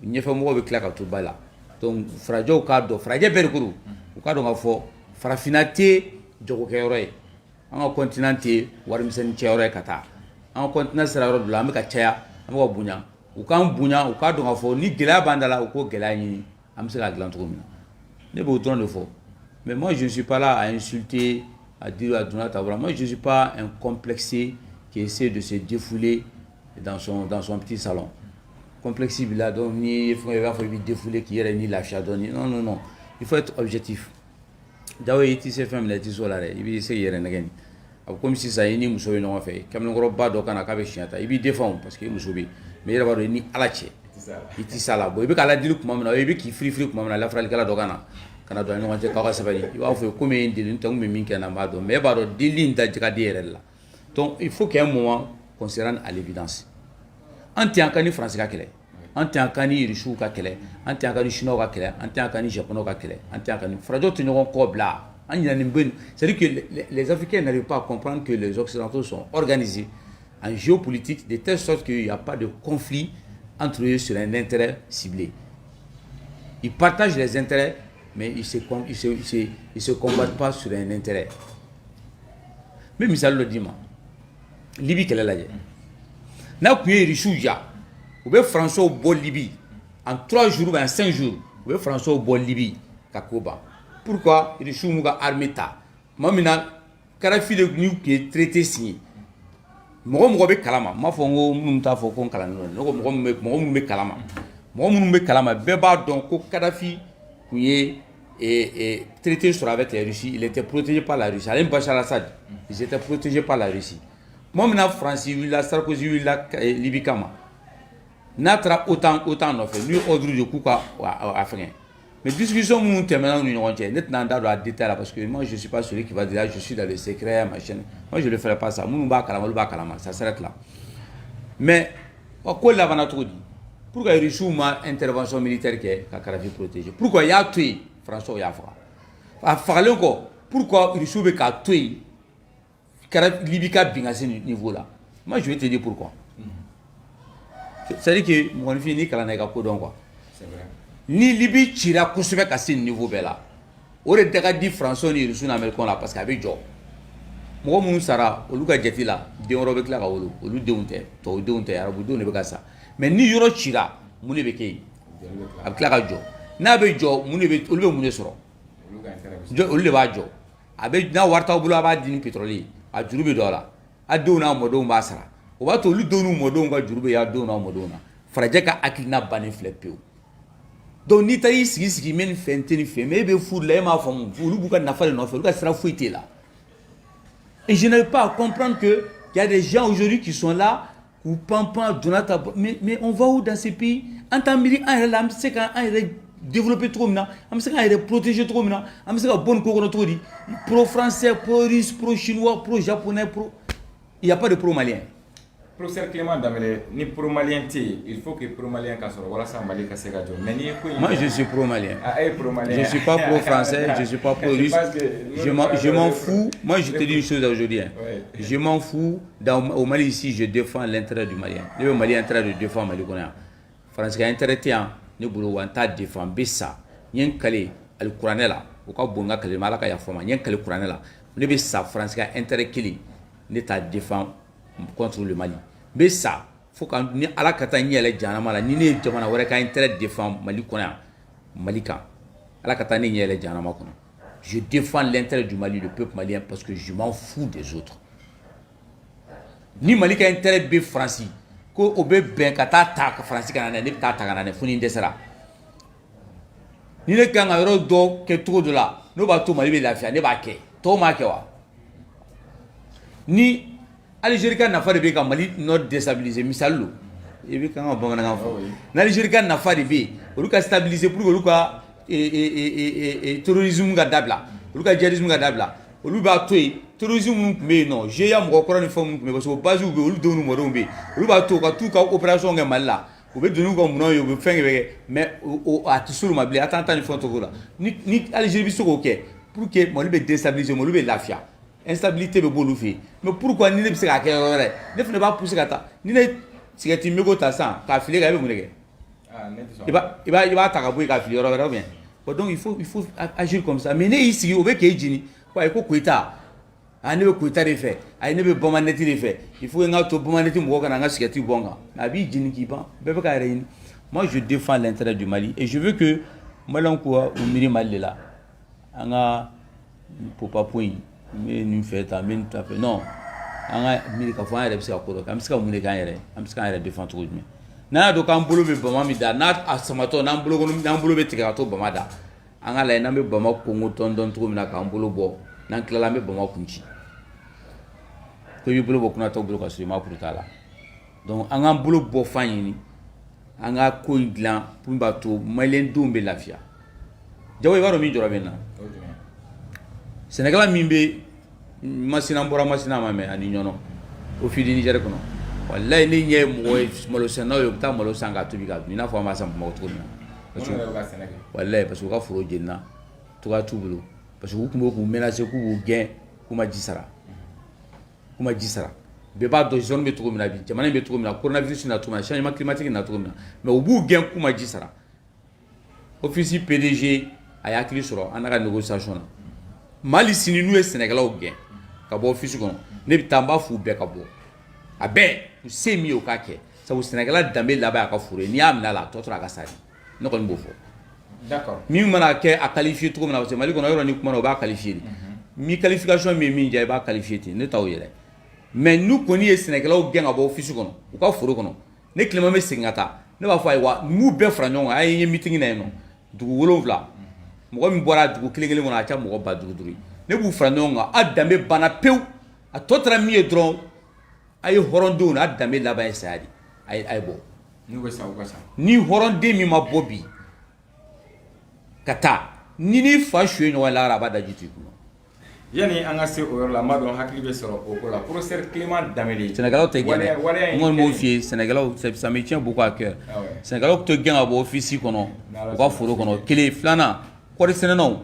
Il n'y a pas moins de claque à tout bas là. Donc, fragile au cadre, fragile berguru. Au cadre de fort, frafinate, jokokeore. En continent, Warimsen Cheore Kata. En continent, c'est la robe de l'Amérique Tchaya, en Wabunya. Ou quand Bunya, au cadre de fort, ni Gela Bandala, ou quoi Gelani, Amsela Glantrum. Ne vous tourne de fort. Mais moi, je ne suis pas là à insulter, à dire à Donata. Moi, je ne suis pas un complexé qui essaie de se défouler dans son petit salon. Complexible là, donc il faut défouler qui est ni la chadonne. Non, non, non. Il faut être objectif. D'abord, il s'est fait un petit solar, il dit c'est hier again. Comme si ça y est, nous sommes fait. Comme le gros bas d'aucun avec Chiata, il défend parce qu'il nous sauve. Mais il va venir à la tché. Il dit ça là. Il veut qu'à la diluc, maman, il veut qu'il free maman, la frère Gala d'Ogana. Canada, nous avons été capables. Il va faire comme une diluc, mais Minka Namado, mais il va dire d'Ajadire là. Donc, il faut qu'à un moment qu'on se rende à l'évidence. Anti-Ankani français ka kele, anti-Ankani richou ka kele, anti-Ankani chinois ka kele, anti-Ankani japonais ka kele, anti-Ankani fragile teniront corps là. C'est-à-dire que les Africains n'arrivent pas à comprendre que les Occidentaux sont organisés en géopolitique de telle sorte qu'il n'y a pas de conflit entre eux sur un intérêt ciblé. Ils partagent les intérêts, mais ils se combattent pas sur un intérêt. Mais misal le dit moi, Libye qu'elle est là. N'a pas eu Richouja, ou bien François au bol Libye, en 3 jours ou en 5 jours, ou bien François au bol Libye, Kakoba. Pourquoi Richou mouga armeta? Moi maintenant, Karafi le gnou qui est traité signé. Moi be kalama, ma fongo mumta foko kalano, moi me kalama. Moi me kalama, beba donc ko Kadhafi qui est traité sur avec la Russie, il était protégé par la Russie. Alain Bachar al-Assad, ils étaient protégés par la Russie. Moi maintenant France, la Sarkozy, la Libye kama. N'attrape autant en fait, lui ordre de Kouka africain. Mais discussion nous terminons nous on tient net dans la détail parce que moi je suis pas celui qui va dire je suis dans le secret machin. Moi je ne ferai pas ça. Nous ba kalama, ça s'arrête là. Mais quoi là va trop dit. Pourquoi il reçoit une intervention militaire qui est Kadhafi protégé? Pourquoi il y a tué François Yafra? A parlé encore. Pourquoi il reçoit qu'à tuer Libye ka bien à ce niveau là? Moi je vais te dire pourquoi. C'est-à-dire que mon fini kalana ka kodon quoi. C'est vrai. Ni Libye tira kosubɛ ka se niveau bɛɛ la o de daga di François ni Russe n'Américain la parce que a bɛ jɔ mɔgɔ minnu sara olu ka jate la den wɛrɛ bɛ tila ka wolo olu denw tɛ tɔw denw tɛ arabu denw de bɛ ka sa mais ni yɔrɔ cira mun de bɛ kɛ yen a bɛ tila ka jɔ n'a bɛ jɔ mun de bɛ olu bɛ mun de sɔrɔ olu de b'a jɔ a bɛ n'a wari t'aw bolo a b'a di ni pétrole ye a juru bɛ dɔ la a denw n'a mɔdenw b'a sara o b'a to olu denw n'u mɔdenw ka juru bɛ y'a denw n'a mɔdenw na farajɛ ka hakilina bannen filɛ pewu. Donc ni tayi sigi men fɛn tɛ ni fɛn mais e bɛ furu la e m'a faamu olu b'u ka nafa de nɔfɛ olu ka sira foyi t'e la. Et je n'arrive pas à comprendre que il y a des gens aujourd'hui qui sont là ou pampan donata mais on va où dans ces pays en tant que an yɛrɛ la an bɛ se ka an yɛrɛ développer cogo min na an bɛ se k'an yɛrɛ protéger cogo min na an bɛ se ka bɔ nin ko kɔnɔ cogo di pro français pro russe pro chinois pro japonais pro il y a pas de pro malien. Professeur Clément Damele, ni pro-malien, il faut que pro-malien soit voilà ça Mali ka se ka jɔ. Mais ni moi je suis pro-malien. Ah, pro-malien. Je suis pas pro-français, je suis pas pro-russe. Je m'en fous. Moi je te dis une chose aujourd'hui. Ouais. Je m'en fous. Au Mali ici, je défends l'intérêt du Malien. Le Mali intérêt de défendre Mali connaît. France qui a intérêt tiens, ne boulot wanta défend bessa. Nyen kale al Qur'an là. Au cas bonga kale malaka ya fama. Nyen kale Qur'an là. Ne bessa France qui a intérêt kili ne ta défend contre le Mali. Mais ça, faut qu'on ni ala kata ni ele janama la ni ne jamana wɛrɛ ka intérêt défend Mali kɔnɔ yan Mali kan ala kata ni ele janama kɔnɔ. Je défends l'intérêt du Mali, le peuple malien parce que je m'en fous des autres. Ni Mali ka intérêt be France ko o be ben ka ta ka France kana ne ta ta kana ne funi ndesera. Ni ne kan ga yɔrɔ dɔ kɛ cogo de la no ba to Mali be lafiya ne b'a kɛ to ma kɛ wa. Ni Algérie ka nafa de bɛ ka Mali nord déstabiliser misali lo i bɛ kan ka bamanankan fɔ n'Algérie ka nafa de bɛ olu ka stabiliser pour que olu ka terrorisme ka dabila olu ka djihadisme ka dabila olu b'a to yen terrorisme minnu tun bɛ yen nɔ GIA mɔgɔ kɔrɔ ni fɛn minnu tun bɛ parce que o base bɛ olu denw ni mɔdenw bɛ yen olu b'a to ka t'u ka opération kɛ Mali la u bɛ don n'u ka minɛnw ye u bɛ fɛn kɛ bɛ kɛ mais a tɛ s'olu ma bilen a t'an ta ni fɛn togo la ni Algérie bɛ se k'o kɛ pour que Mali bɛ déstabiliser Mali bɛ lafiya. Instabilité be bolu fi mais pourquoi ni ne bi se ka kɛ yɔrɔ wɛrɛ ne fana b'a pousser ka taa ni ne cigarette mégot ta san k'a fili ka i bɛ mun de kɛ i b'a ta ka bɔ yen k'a fili yɔrɔ wɛrɛ ou bien bon donc il faut agir comme ça mais ne y'i sigi o bɛ k'e jini ko Koyita ne bɛ Koyita de fɛ ne bɛ Bamanɛti de fɛ il faut n ka to Bamanɛti mɔgɔw ka na n ka cigarette bɔ n kan mais a b'i jini k'i ban bɛɛ bɛ k'a yɛrɛ ɲini. Moi je défends l'intérêt du Mali et je veux que Malien ko u miiri Mali de la an ka popa point mais nous fait ta mais ta fait non an ka miiri ka fɔ an yɛrɛ bɛ se ka ko dɔ kɛ an bɛ se ka mun de kɛ an yɛrɛ an bɛ se k'an yɛrɛ défend cogo jumɛn n'a dɔn k'an bolo bɛ bama min da n'a a samatɔ n'an bolo bɛ tigɛ ka to bama da an ka lajɛ n'an bɛ bama kongo tɔn cogo min na k'an bolo bɔ n'an tilala an bɛ bama kun ci ko i b'i bolo bɔ kunnatɔw bolo ka sɔrɔ i ma puru t'a la donc an k'an bolo bɔ fan ɲini an ka ko in dilan pour b'a to maliyɛn denw bɛ lafiya Jawo i b'a dɔn min jɔrɔ bɛ n na Sénégal min bɛ Masina bɔra Masina ma mɛ ani ɲɔnɔ o fili Niger kɔnɔ wallahi ne ɲɛ ye mɔgɔ ye malo sɛnɛnaw ye u bɛ taa malo san k'a tobi k'a dun i n'a fɔ an b'a san Bamakɔ cogo min na wallahi parce que u ka foro jenina togoya t'u bolo parce que u tun bɛ k'u menacer k'u b'u gɛn k'u ma ji sara bɛɛ b'a dɔn zone bɛ cogo min na bi jamana in bɛ cogo min na coronavirus na cogo min na changement climatique na cogo min na mais u b'u gɛn k'u ma ji sara office PDG a y'a hakili sɔrɔ an n'a ka négociation na Mali sini n'u ye Sénégalais gɛn ka bɔ office kɔnɔ ne bɛ taa n b'a f'u bɛɛ ka bɔ a bɛɛ u se min ye u k'a kɛ sabu Sénégalais danbe laban a ka foro ye n'i y'a minɛ a la a tɔ tora a ka sa de ne kɔni b'o fɔ. D'accord. Min mana kɛ a qualifié cogo min na parce que Mali kɔnɔ yɔrɔ ni kuma na o b'a qualifié de mi qualification min ye min diya i b'a qualifié ten ne t'aw yɛrɛ mais n'u kɔni ye Sénégalais gɛn ka bɔ office kɔnɔ u ka foro kɔnɔ ne Clément bɛ segin ka taa ne b'a fɔ ayiwa n'u bɛɛ fara ɲɔgɔn kan a ye meeting na yen nɔ dugu 7 mɔgɔ min bɔra dugu kelen kelen kɔnɔ a ca mɔgɔ 50,000 ne b'u fara ɲɔgɔn kan a danbe banna pewu a tɔ taara min ye dɔrɔn a ye hɔrɔndenw n'a danbe laban ye saya de a ye bɔ ni hɔrɔnden min ma bɔ bi ka taa ni fa su ye ɲɔgɔn la a b'a daji to i kunna. Yani an ka se o yɔrɔ la n b'a dɔn hakili bɛ sɔrɔ o ko la professeur Clément Danbele Sénégalais tɛ gɛn dɛ n kɔni b'o f'i ye Sénégalais ça me tient beaucoup à cœur Sénégalais tɛ gɛn ka bɔ office kɔnɔ u ka foro kɔnɔ kelen filanan kɔɔri sɛnɛnaw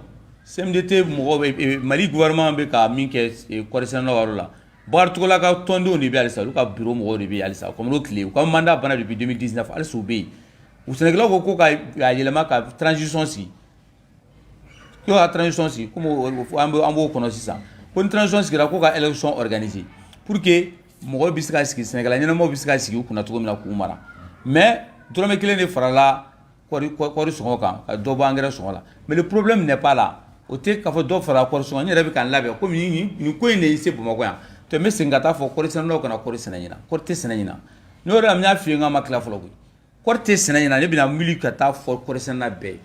CMDT mɔgɔ bɛ Mali gouvernement bɛ ka min kɛ kɔɔri sɛnɛnaw yɔrɔ la Bakaricogola ka tɔndenw de bɛ halisa olu ka bureau mɔgɔw de bɛ halisa comme n'o tile u ka mandat banna depuis 2019 halisa u bɛ yen u Sénégalais ko ka yɛlɛma ka transition sigi ko ka transition sigi comme an b'o kɔnɔ sisan ko ni transition sigira ko ka élection organiser pour que mɔgɔw bɛ se ka sigi Sénégalais ɲɛnamaw bɛ se ka sigi u kunna cogo min na k'u mara mais dɔrɔmɛ kelen de farala kɔɔri sɔngɔ kan ka dɔ bɔ engrais sɔngɔ la mais le problème n'est pas là o tɛ k'a fɔ dɔ farala kɔɔri sɔngɔ n yɛrɛ bɛ ka n labɛn komi nin ko in de y'i se Bamakɔ yan to n bɛ segin ka taa fɔ kɔɔri sɛnɛlaw kana kɔɔri sɛnɛ ɲina kɔɔri tɛ sɛnɛ ɲina n'o yɛrɛ la n y'a f'i ye n k'a ma tila fɔlɔ koyi kɔɔri tɛ sɛnɛ ɲina ne bɛna wuli ka taa fɔ kɔɔri sɛnɛla bɛɛ ye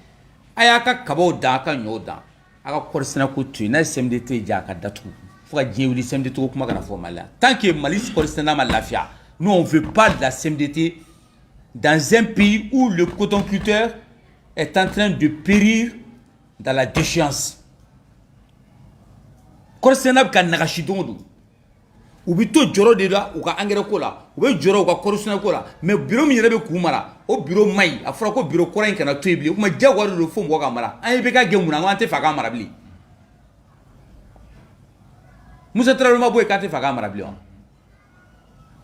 a y'a ka kabaw dan a ka ɲɔw dan a ka kɔɔri sɛnɛko to yen n'a ye CMDT ja a ka datugu fo ka diɲɛ wuli CMDT ko kuma kana fɔ Mali la tant que Mali kɔɔri sɛnɛla ma lafiya nous on veut pas de la CMDT dans un pays où le cotonculteur est en train de périr dans la déchéance kɔɔri sɛnɛla bɛ ka nagasi don o don u bɛ to jɔrɔ de la u ka engrais ko la u bɛ jɔrɔ u ka kɔɔri sɛnɛ ko la mais bureau min yɛrɛ bɛ k'u mara o bureau man ɲi a fɔra ko bureau kɔrɔ in kana to yen bilen o tuma diyagoya de don fo mɔgɔ ka mara an ye bɛ ka gɛn mun na an tɛ fɛ a ka mara bilen Musa Traoré ma bɔ yen k'a tɛ fɛ a ka mara bilen wa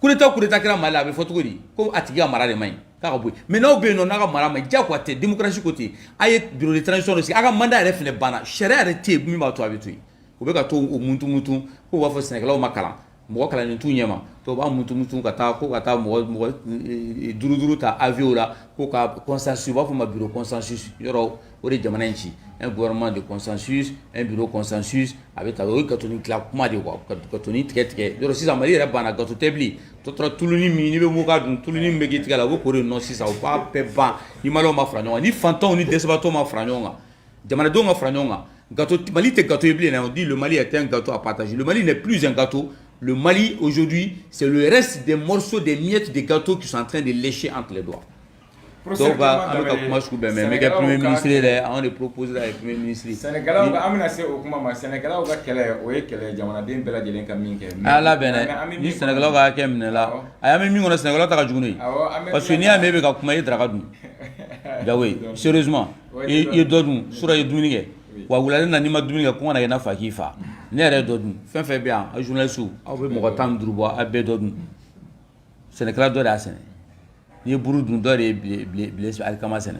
coup d'état kɛra Mali la a bɛ fɔ cogo di ko a tigi ka mara de man ɲi k'a ka bɔ yen mais n'aw bɛ yen nɔ n'a ka mara man ɲi diyagoya tɛ démocratie ko ten a ye bureau de transition dɔ sigi a ka mandat yɛrɛ fɛnɛ banna sariya yɛrɛ tɛ yen min b'a to a bɛ to yen u bɛ ka to o muntumutu ko u b'a fɔ Sénégalais ma kalan mɔgɔ kalannen t'u ɲɛma to b'a muntumutu ka taa mɔgɔ duuru ta avion la ko ka consensus u b'a fɔ ma bureau consensus yɔrɔ o de jamana in ci un gouvernement de consensus un bureau consensus a bɛ taa o ye gatoni dilan kuma de quoi gatoni tigɛ yɔrɔ sisan Mali yɛrɛ banna gato tɛ bilen tɔ tora tuluni min n'i bɛ muga dun tuluni min bɛ k'i tigɛ la o bɛ k'o de nɔ sisan o b'a bɛɛ ban ni Maliɲɛnw ma fara ɲɔgɔn kan ni fantanw ni dɛsɛbaatɔw ma fara ɲɔgɔn kan jamanadenw ka fara ɲɔgɔn kan gâteau Mali tɛ gâteau ye bilen on dit le Mali est un gâteau à partager le Mali n'est plus un gâteau. Le Mali, aujourd'hui, c'est le reste des morceaux, des miettes de gâteau qui sont en train de lécher entre les doigts. Donc, on a Premier ministre, on est proposé à Premier ministre. Sénégalais, on a Sénégalais, on a quel jamanaden bela jelen ka min kɛ. Ala bɛnɛ ni Sénégalais ka kɛ minɛ la a y'a mɛn min kɔnɔ Sénégalais ta ka jugu n'o ye parce que n'i y'a mɛn e bɛ ka kuma i ye daraka dun jago sérieusement i ye dɔ dun sura ye dumuni kɛ wa wulalen na n'i ma dumuni kɛ kɔngɔ na kɛ n'a fa k'i fa ne yɛrɛ dɔ dun fɛn fɛn bɛ yan a journaliste aw bɛ mɔgɔ 15 bɔ a bɛɛ dɔ dun Sénégalais dɔ de y'a sɛnɛ n'i ye buru dun dɔ de ye bile alikama sɛnɛ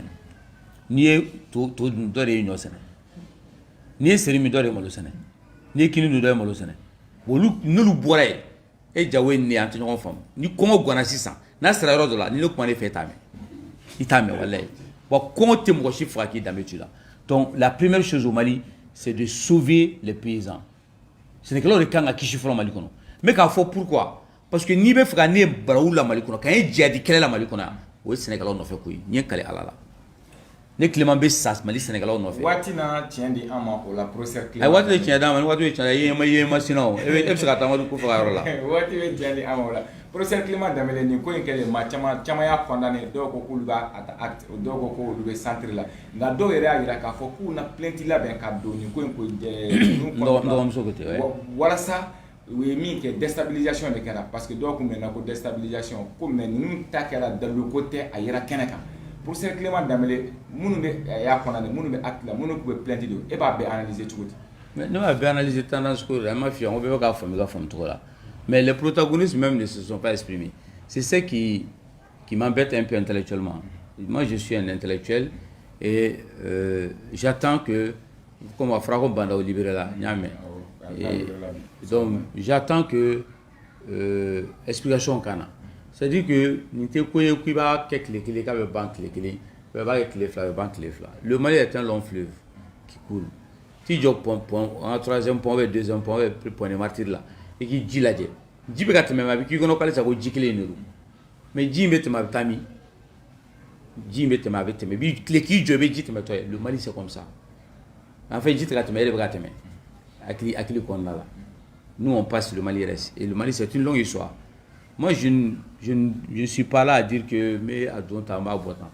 n'i ye to dun dɔ de ye ɲɔ sɛnɛ n'i ye seri min dɔ de ye malo sɛnɛ n'i ye kini dun dɔ ye malo sɛnɛ olu n'olu bɔra yen e jago ye nin ye an tɛ ɲɔgɔn faamu ni kɔngɔ ganna sisan n'a sera yɔrɔ dɔ la ni ne kuma ne fɛ i t'a mɛn walayi wa kɔngɔ tɛ mɔgɔ si faga k'i danbe tu la donc la première chose au Mali c'est de sauver les paysans Sénégalais de kan ka kisi fɔlɔ Mali kɔnɔ mais k'a fɔ pourquoi parce que n'i bɛ fɛ ka ne barawu la Mali kɔnɔ ka ye jihadi kɛlɛ la Mali kɔnɔ yan o ye Sénégalais nɔfɛ ko ye n ye kale Ala la ne Clément bɛ sa Mali Sénégalais nɔfɛ waati na tiɲɛ di an ma o la professeur Clément waati de tiɲɛ d'a ma ni waati de tiɲɛ ye ma sinɔ e bɛ se ka taa ko faga yɔrɔ la waati bɛ tiɲɛ di an ma o la professeur Clément Danbele nin ko in kɛlen maa caman y'a condamné dɔw ko k'olu b'a acte dɔw ko k'olu bɛ centre la nka dɔw yɛrɛ y'a jira k'a fɔ k'u na plainte labɛn ka don nin ko in ko dɔgɔmuso ko ten walasa u ye min kɛ déstabilisation de kɛra parce que dɔw tun mɛnna ko déstabilisation ko mais ninnu ta kɛra dalu ko tɛ a yɛrɛ kɛnɛ kan professeur Clément Danbele minnu bɛ y'a condamné minnu bɛ acte la minnu tun bɛ plainte don e b'a bɛɛ analyser cogo di ne b'a bɛɛ analyser tendance ko la n m'a f'i ye n ko bɛɛ bɛ k'a faamu i ka faamu cogo la Mais les protagonistes même ne se sont pas exprimés. C'est ce qui m'embête un peu intellectuellement. Moi, je suis un intellectuel et j'attends que, comme on fera banda au libéral là, donc j'attends que explication kana. C'est-à-dire que le Mali est un long fleuve qui coule. Si je prends un troisième point, un deuxième point, un point de martyr là, et qui dit là, dit que tu m'as vu qu'il y a un cas où dit qu'il est nul. Mais dit mais tu m'as tami, dit mais tu m'as vu, mais qui je vais dire le Mali c'est comme ça. En fait, dit que tu m'as vu, à qui qu'on a là. Nous on passe, le Mali reste. Et le Mali c'est une longue histoire. Moi je ne suis pas là à dire que mais à don tamba botan.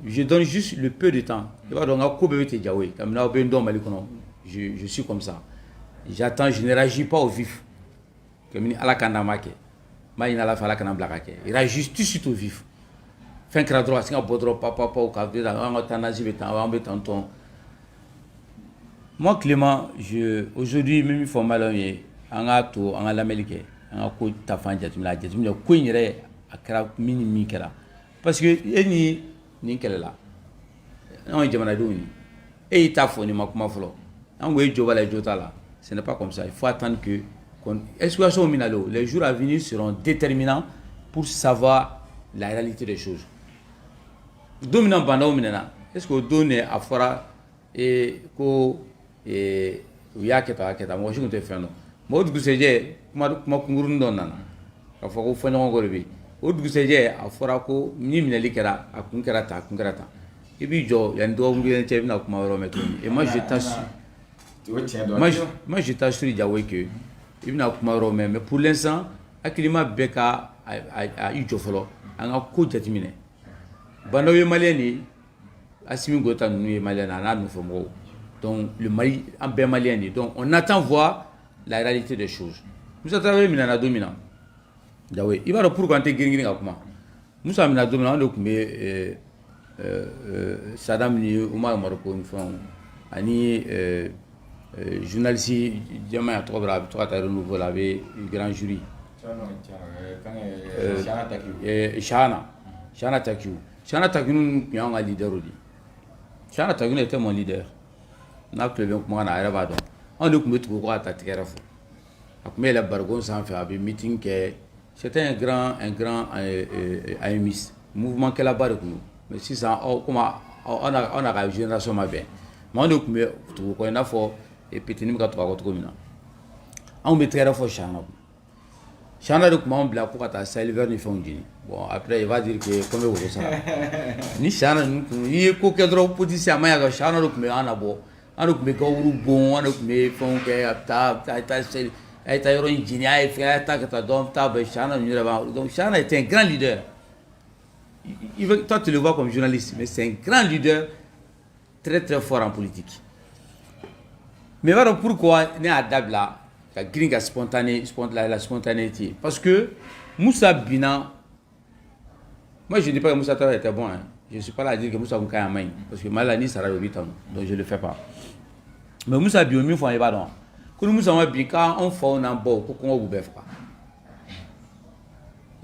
Je donne juste le peu de temps. Je suis comme ça. J'attends, je ne réagis pas au vif. Il réagit tout de suite au vif. Moi, Clément, aujourd'hui, même il faut mal parce que ni kelela on jamana doni et ta foni makuma folo on go joba la jota là, ce n'est pas comme ça. Il faut attendre que exploration minalo, les jours à venir seront déterminants pour savoir la réalité des choses. Dominant banda minena, est-ce que donne à fora et ko et uya keta mo shi kunte feno mo du seje kuma kungurun don nana ka fo ko fano ko rebi o du seje a fora ko ni minali kera a kunkera ta et puis jo ya ndo nguen che na kuma ro meto et moi je t'assure moi je t'assure Diawé que ibna kuma ro mais pour l'instant akilima beka a ijo folo anga ko jatimine bando ye malieni asimi gota nu ye maliena na nu fomo. Donc le Mali en bien malien, donc on attend voir la réalité des choses. Nous avons travaillé minana dominant. Diawé, il va le pour quand tu es comment. Nous avons minana dominant donc mais Saddam ni Omar Maroko une fois ani journaliste Diamant trop brave, toi tu as renouvelé avec grand jury. Shana Takiou nous y a un leader aussi. Shana Takiou était mon leader. N'a que bien comment on a rêvé. On nous met tout à terre. Après la bargon sans faire un meeting que c'était un grand AMIS mouvement qu'elle a barré nous. Mais si ça comment on a une génération ma bien. Mais on nous met tout qu'on a fait et puis nous quand trois comme ça. On met très fort Chana donc mon blanc pour ta silver ni fondini. Bon après il va dire que comme vous ça. Ni Chana ni ko que droit position mais ya Chana donc mais anabo. Anok me gauru bon, anok me font que ta yoro ingénieur et fait ta donc ta Chana ni là. Donc Chana est un grand leader. Toi tu le vois comme journaliste, mais c'est un grand leader très très fort en politique. Mais voilà pourquoi né à Dabla la gringa la spontanéité. Parce que Moussa Bina, moi je ne dis pas que Moussa Tara était bon, hein. Je ne suis pas là à dire que Moussa Mouka a main, parce que Malani sera le 8 ans, donc je ne le fais pas. Mais Moussa Bina, il faut aller là-dedans. Quand Moussa Bina, quand on fait un embo, pourquoi on vous beffe pas?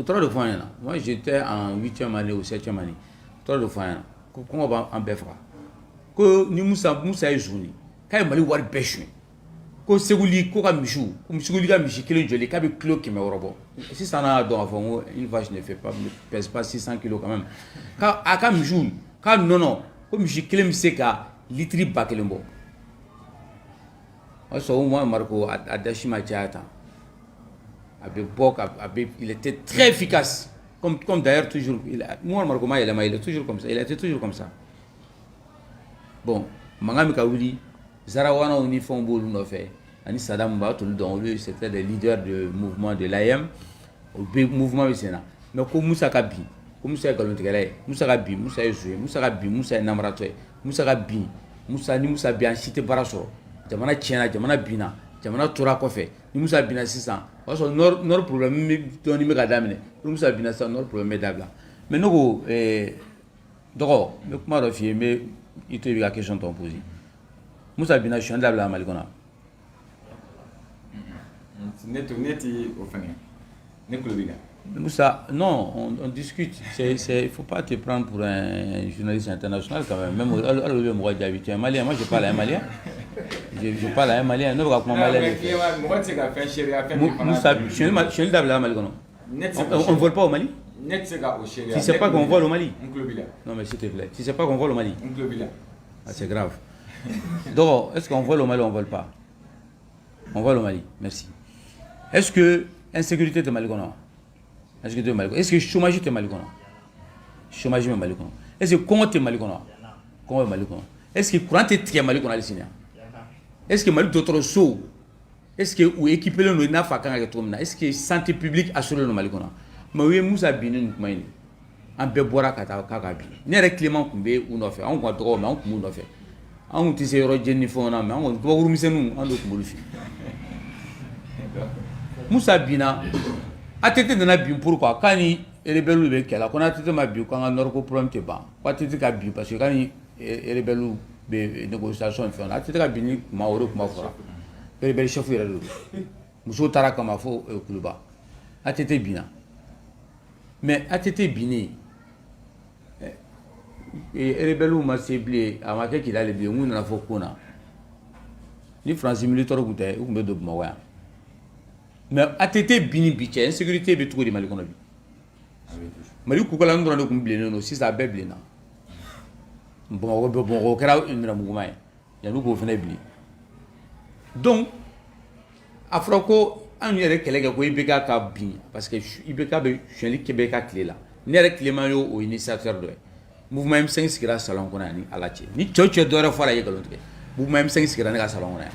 Trop de fois, moi j'étais en 8e année ou 7e année, trop de fois, pourquoi on va en beffe pas? Quand Moussa est jouni, quand il m'a dit voir bêche. Ko seguli ko ka mishu ka mishi kilo joli ka be kilo keme robo si ça na donc avant une vache ne pèse pas 600 kg quand même ka aka mishu ka non ko mishi kilo miseka litri ba kelembo so moi Marco adashima tiata il était très efficace comme d'ailleurs toujours moi Marco il est toujours comme ça, il a été toujours comme ça. Bon mangami ka wuli Zarawana au niveau Boulou no fait. Ani Saddam Ba tout le don lui c'était le leader du mouvement de l'AM au mouvement du Sénat. Mais comme Moussa Kabi, comme Moussa Galontegale, Moussa Kabi, Moussa Ezoué, Moussa Kabi, Moussa Namrato, Moussa Kabi, Moussa ni Moussa bien cité Baraso. Jamana Tiena, Jamana Bina, Jamana Tora Kofe, ni Moussa Bina 600. Parce que notre problème doni me gadamine. Moussa Bina ça notre problème d'abla. Mais nous donc mais comment refier mais il te la question ton posé. Moussa Bina je suis en la Malikona. Moussa, non, on discute. Il ne faut pas te prendre pour un journaliste international quand même. Même tu es un Malien, moi je parle à un Malien. Je parle à un Malien. Non, Moussa, je suis Mali. On ne vole pas au Mali? Si c'est pas qu'on vole au Mali? Non mais s'il te plaît, si c'est pas qu'on vole au Mali? Ah, c'est grave. Donc, est-ce qu'on vole au Mali ou on ne vole pas? On vole au Mali, merci. Est-ce que insécurité de Mali? Est-ce que chômage est Mali? Chômage est Mali? Est-ce que compte est Mali? Est-ce que courant est Mali? Est-ce que Mali d'autres sauts? Est-ce que ou équipé le nafa quand est-ce que santé publique assure le Mali? Mais oui, Moussa Binin Koumaini. Un peu boire Kakabi. N'est Clément Koumbe ou non fait. On va droit, mais on peut faire. On peut se rejoindre Fona, mais on doit vous remettre nous en Dokumulufi. Moussa Bina a été dans la bio pourquoi quand il est rebelle avec elle, qu'on a été ma bio quand on a un problème de ban. Pas été qu'à bio parce que quand il est rebelle des négociations, on a été qu'à bio, ma euro, ma fora. Rebelle chef, il est là. Moussa Taraka ma fo Kuluba. A été bien. Mais a été bien. Et rebelle m'a ciblé à ma tête qu'il a les biens, on a fait qu'on a. Ni français militaire ou des ou de Mawa. Mais a été bini biche, insécurité est trop de Mali. Mali Koukalan doit nous combler si ça béble. Bon, au crowd une ramoumai. Il y a nous qu'on venait bli. Donc, Afroko, un yere kelege ko ibeka ka bin parce que ibeka be cheli kebeka clé là. Nere Clément yo au initiateur de mouvement M5 sikira salon kona ni alache. Ni chocho dore fara yegalonte. Mouvement M5 sikira ni salon kona.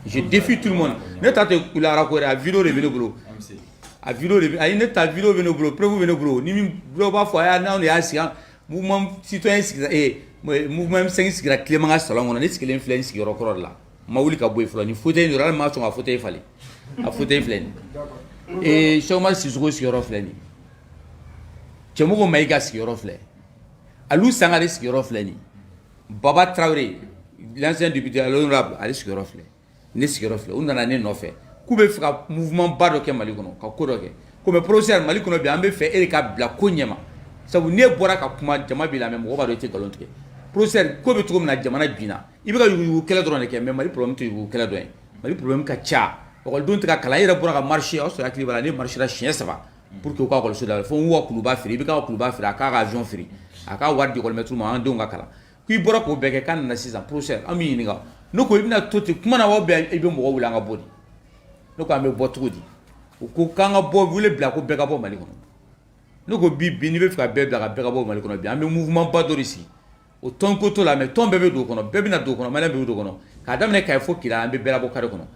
Je défie tout le monde. Ne tate kula rakore a vidéo de Benobro. A vidéo de a ne ta vidéo Benobro, preuve Benobro. Ni mi bro ba fo ya na on ya sian mouvement citoyen sikira mouvement M5 sikira Clément salon kona ni sikile influence sikira rokoro là. Maouli ka boy flo ni fauteuil ni ma son a fauteuil fallait. A fauteuil fleni. Et chômage sikiro sikiro fleni. Chemugo maiga sikiro fleni. Alou Sangare sikiro fleni. Baba Traoré, l'ancien député à l'honorable, allez sikiro fleni. Ne sikiro fleni. On en a né non fait. Koube fera mouvement bado ke Mali kono, ka kodoke. Comme procès Mali kono bi ambe fait et ka bla konyema. Ça vous ne bora ka kuma jama bi la même roba do te galontre. Procès ko be tugum na jamana bina. Ibeka yu kala drone ke même Mali problème to yu kala drone. Mali problème ka cha. Ko don tika kala ira bora ka marché o so yakli bala ni marché la chien ça va. Pour que ko ko so dal fo wo kuluba firi ibeka kuluba firi aka avion firi. Aka wardi ko metru ma ando ngakala. Ki bora ko beke kan na 6 ans procès ami ni ga. No ko ibina toti kuma na wo be ibe mo wula nga bodi. No ko ambe botudi. Ko kanga bo wule bla ko beka bo Mali kono. No ko bi ni be fika be bla ka beka bo Mali kono bi ambe mouvement badori ici. O ton koto la mais ton bébé do kono bébé na do kono mala bébé do kono. Ka damne kay fo kila ambe bela bo kare kono.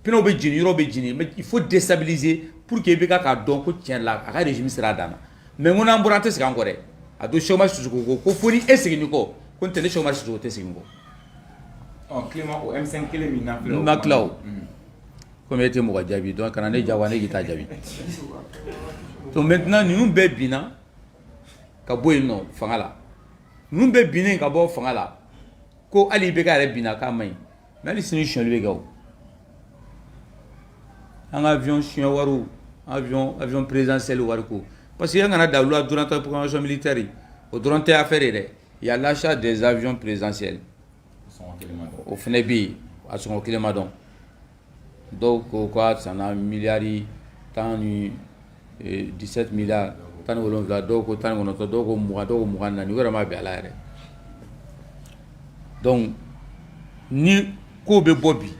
Pino be jini yoro be jini mais il faut déstabiliser pour que beka ka don ko tient là aka régime sera dana. Mais on a mborante se encore. A do chômage su ko foni esigi ni ko tene chômage su te singo. Oh Clément au M5 kele mina flo. Maklaw. Comme était mo jabi donc kana ne jawane gita jabi. Donc maintenant nous be bina ka boy no fangala. Nous be bina ka bo fangala. Ko ali beka re bina ka mai. Mais ali sinu chon le gawo. Un avion chien waru avion présidentiel waruko parce qu'il y a un daoula durant la programmation militaire au durant tes affaires il y a l'achat des avions présidentiels au Fnebi à son Clémadon donc quoi ça a un milliard tant 17 milliards tant wolonvla donc tant on to donc mo na ni vraiment bien là donc ni ko be bobi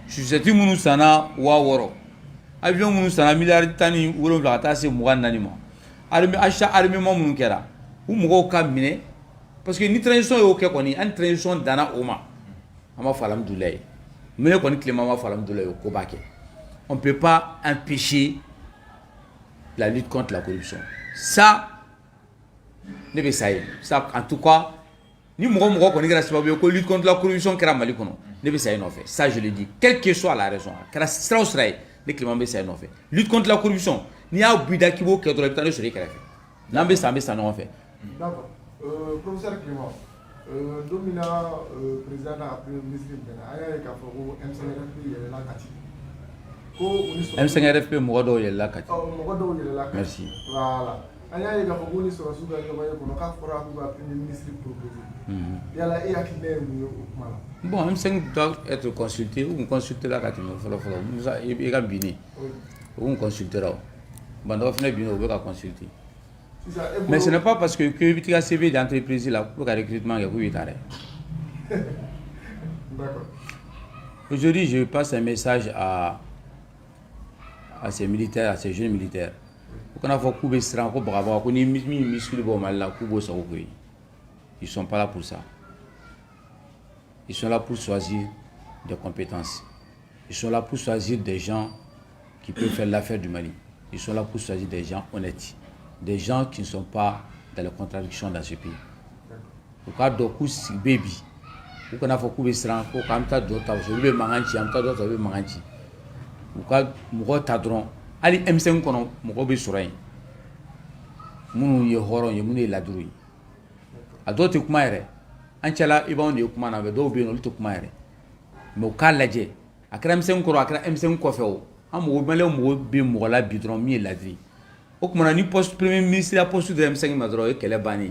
suseti munu sana wa woro avion munu sana milliard tani wolo la ta se mugan nani ma armi acha armi mo munu kera u mugo ka mine parce que ni transition yo ke koni an transition dana oma ama falam doulay mais koni Clément ma falam doulay ko baké on peut pas empêcher la lutte contre la corruption ça ne be ça en tout cas ni mugo koni grâce ba ko lutte contre la corruption kera Mali kono ne be ça en fait ça je le dis quelle que soit la raison kera strausray les Clément be ça en fait lutte contre la corruption ni a buida kibo ke do l'habitant sur les kera nambe ça non fait d'accord professeur Clément domina président a premier ministre ben aya ka fo M5 la kati M5 RFP mɔgɔ dɔw yɛlɛla ka mɔgɔ dɔw yɛlɛla ka merci voilà an y'a ye k'a fɔ ko ni sɔrɔsiw ka ɲɔgɔnye kɔnɔ k'a fɔra k'u ka premier ministre proposé yala e hakilina ye mun ye o kuma la bon M5 doit être consulté ou consulté la ka tɛmɛ fɔlɔ Musa i ka binni o consultera bon dɔw fana binni o bɛ ka consulter mais ce n'est pas parce que i bɛ t'i ka CV d'entreprise la pour ka recrutement kɛ k'u b'i ta dɛ. D'accord. Aujourd'hui, je passe un message à ces militaires, à ces jeunes militaires. Quand on a fait couper ce rango, bravo, qu'on est mis muscle bon mal là, couper ça au pays. Ils sont pas là pour ça. Ils sont là pour choisir des compétences. Ils sont là pour choisir des gens qui peuvent faire l'affaire du Mali. Ils sont là pour choisir des gens honnêtes, des gens qui ne sont pas dans les contradictions dans ce pays. Au cas de coup, baby. Ou qu'on a fait couper ce rango, quand tu as d'autres, je vais manganchi, tu as d'autres, je vais manganchi. Ou quand mɔgɔ ta dɔrɔn hali M5 kɔnɔ mɔgɔ bɛ sɔrɔ yen minnu ye hɔrɔn ye minnu ye laduru ye a dɔw tɛ kuma yɛrɛ an cɛla i b'anw de ye kuma na mais dɔw bɛ yen olu tɛ kuma yɛrɛ mais u k'a lajɛ a kɛra M5 kɔrɔ a kɛra M5 kɔfɛ o an mɔgɔ mɛlɛw mɔgɔ bɛ mɔgɔ la bi dɔrɔn min ye ladiri o tuma na ni poste premier ministre la poste de M5 ma dɔrɔn o ye kɛlɛ bannen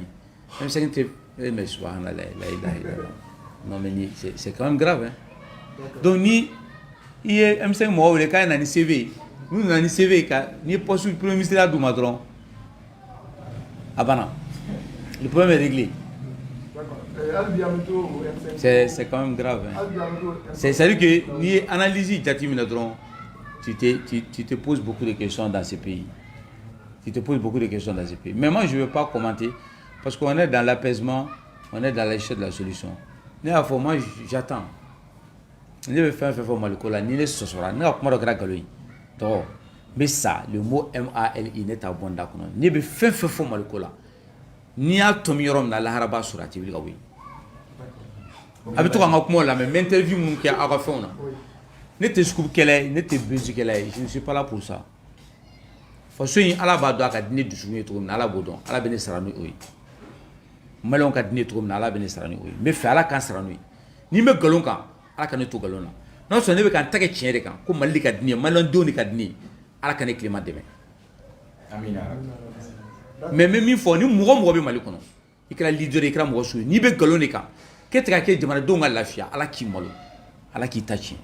ye M5 tɛ mais subhanallah la ilaha illallah non mais c'est quand même grave hein donc ni il y a M5 mɔgɔw de k'a nana ni CV n'u nana ni CV ka ni poste premier ministre la d'u ma dɔrɔn a banna le problème est réglé. C'est quand même grave hein. C'est-à-dire que ni analyse jateminɛ dɔrɔn tu te poses beaucoup de questions dans ce pays. Tu te poses beaucoup de questions dans ce pays. Mais moi je ne veux pas commenter parce qu'on est dans l'apaisement, on est dans l'échelle de la solution. Moi j'attends. Ne bɛ fɛn fɛn fɔ Maliko la ni ne sɔsɔra ne ka kuma dɔ kɛra nkalon ye tɔgɔ mais ça le mot MALI ne t'a bɔ n da kɔnɔ ne bɛ fɛn fɛn fɔ Maliko la n'i y'a tomi yɔrɔ min na lahara b'a sɔrɔ a tɛ wuli ka bɔ yen a bɛ to k'an ka kumaw lamɛn mɛ interview minnu kɛ aw ka fɛnw na ne tɛ sukukɛla ye ne tɛ besikɛla ye je ne suis pas là pour ça faso in ala b'a dɔn a ka di ne dusukun ye cogo min na ala b'o dɔn ala bɛ ne sara n'o ye maliyɛnw ka di ne cogo min na ala bɛ ne sara n'o ye n bɛ fɛ ala k'an sara n'o ye ni n bɛ nkalon kan ala ka ne to nkalon na n'o sɔrɔ ne bɛ ka n ta kɛ tiɲɛ de kan ko mali ka di ne ye maliyɛndenw de ka di ne ye ala ka ne tilema dɛmɛ mais n bɛ min fɔ ni mɔgɔ o mɔgɔ bɛ mali kɔnɔ i kɛra leader ye i kɛra mɔgɔ sugu ye n'i bɛ nkalon de kan k'e tɛ ka kɛ jamanadenw ka lafiya ala k'i malo ala k'i ta tiɲɛ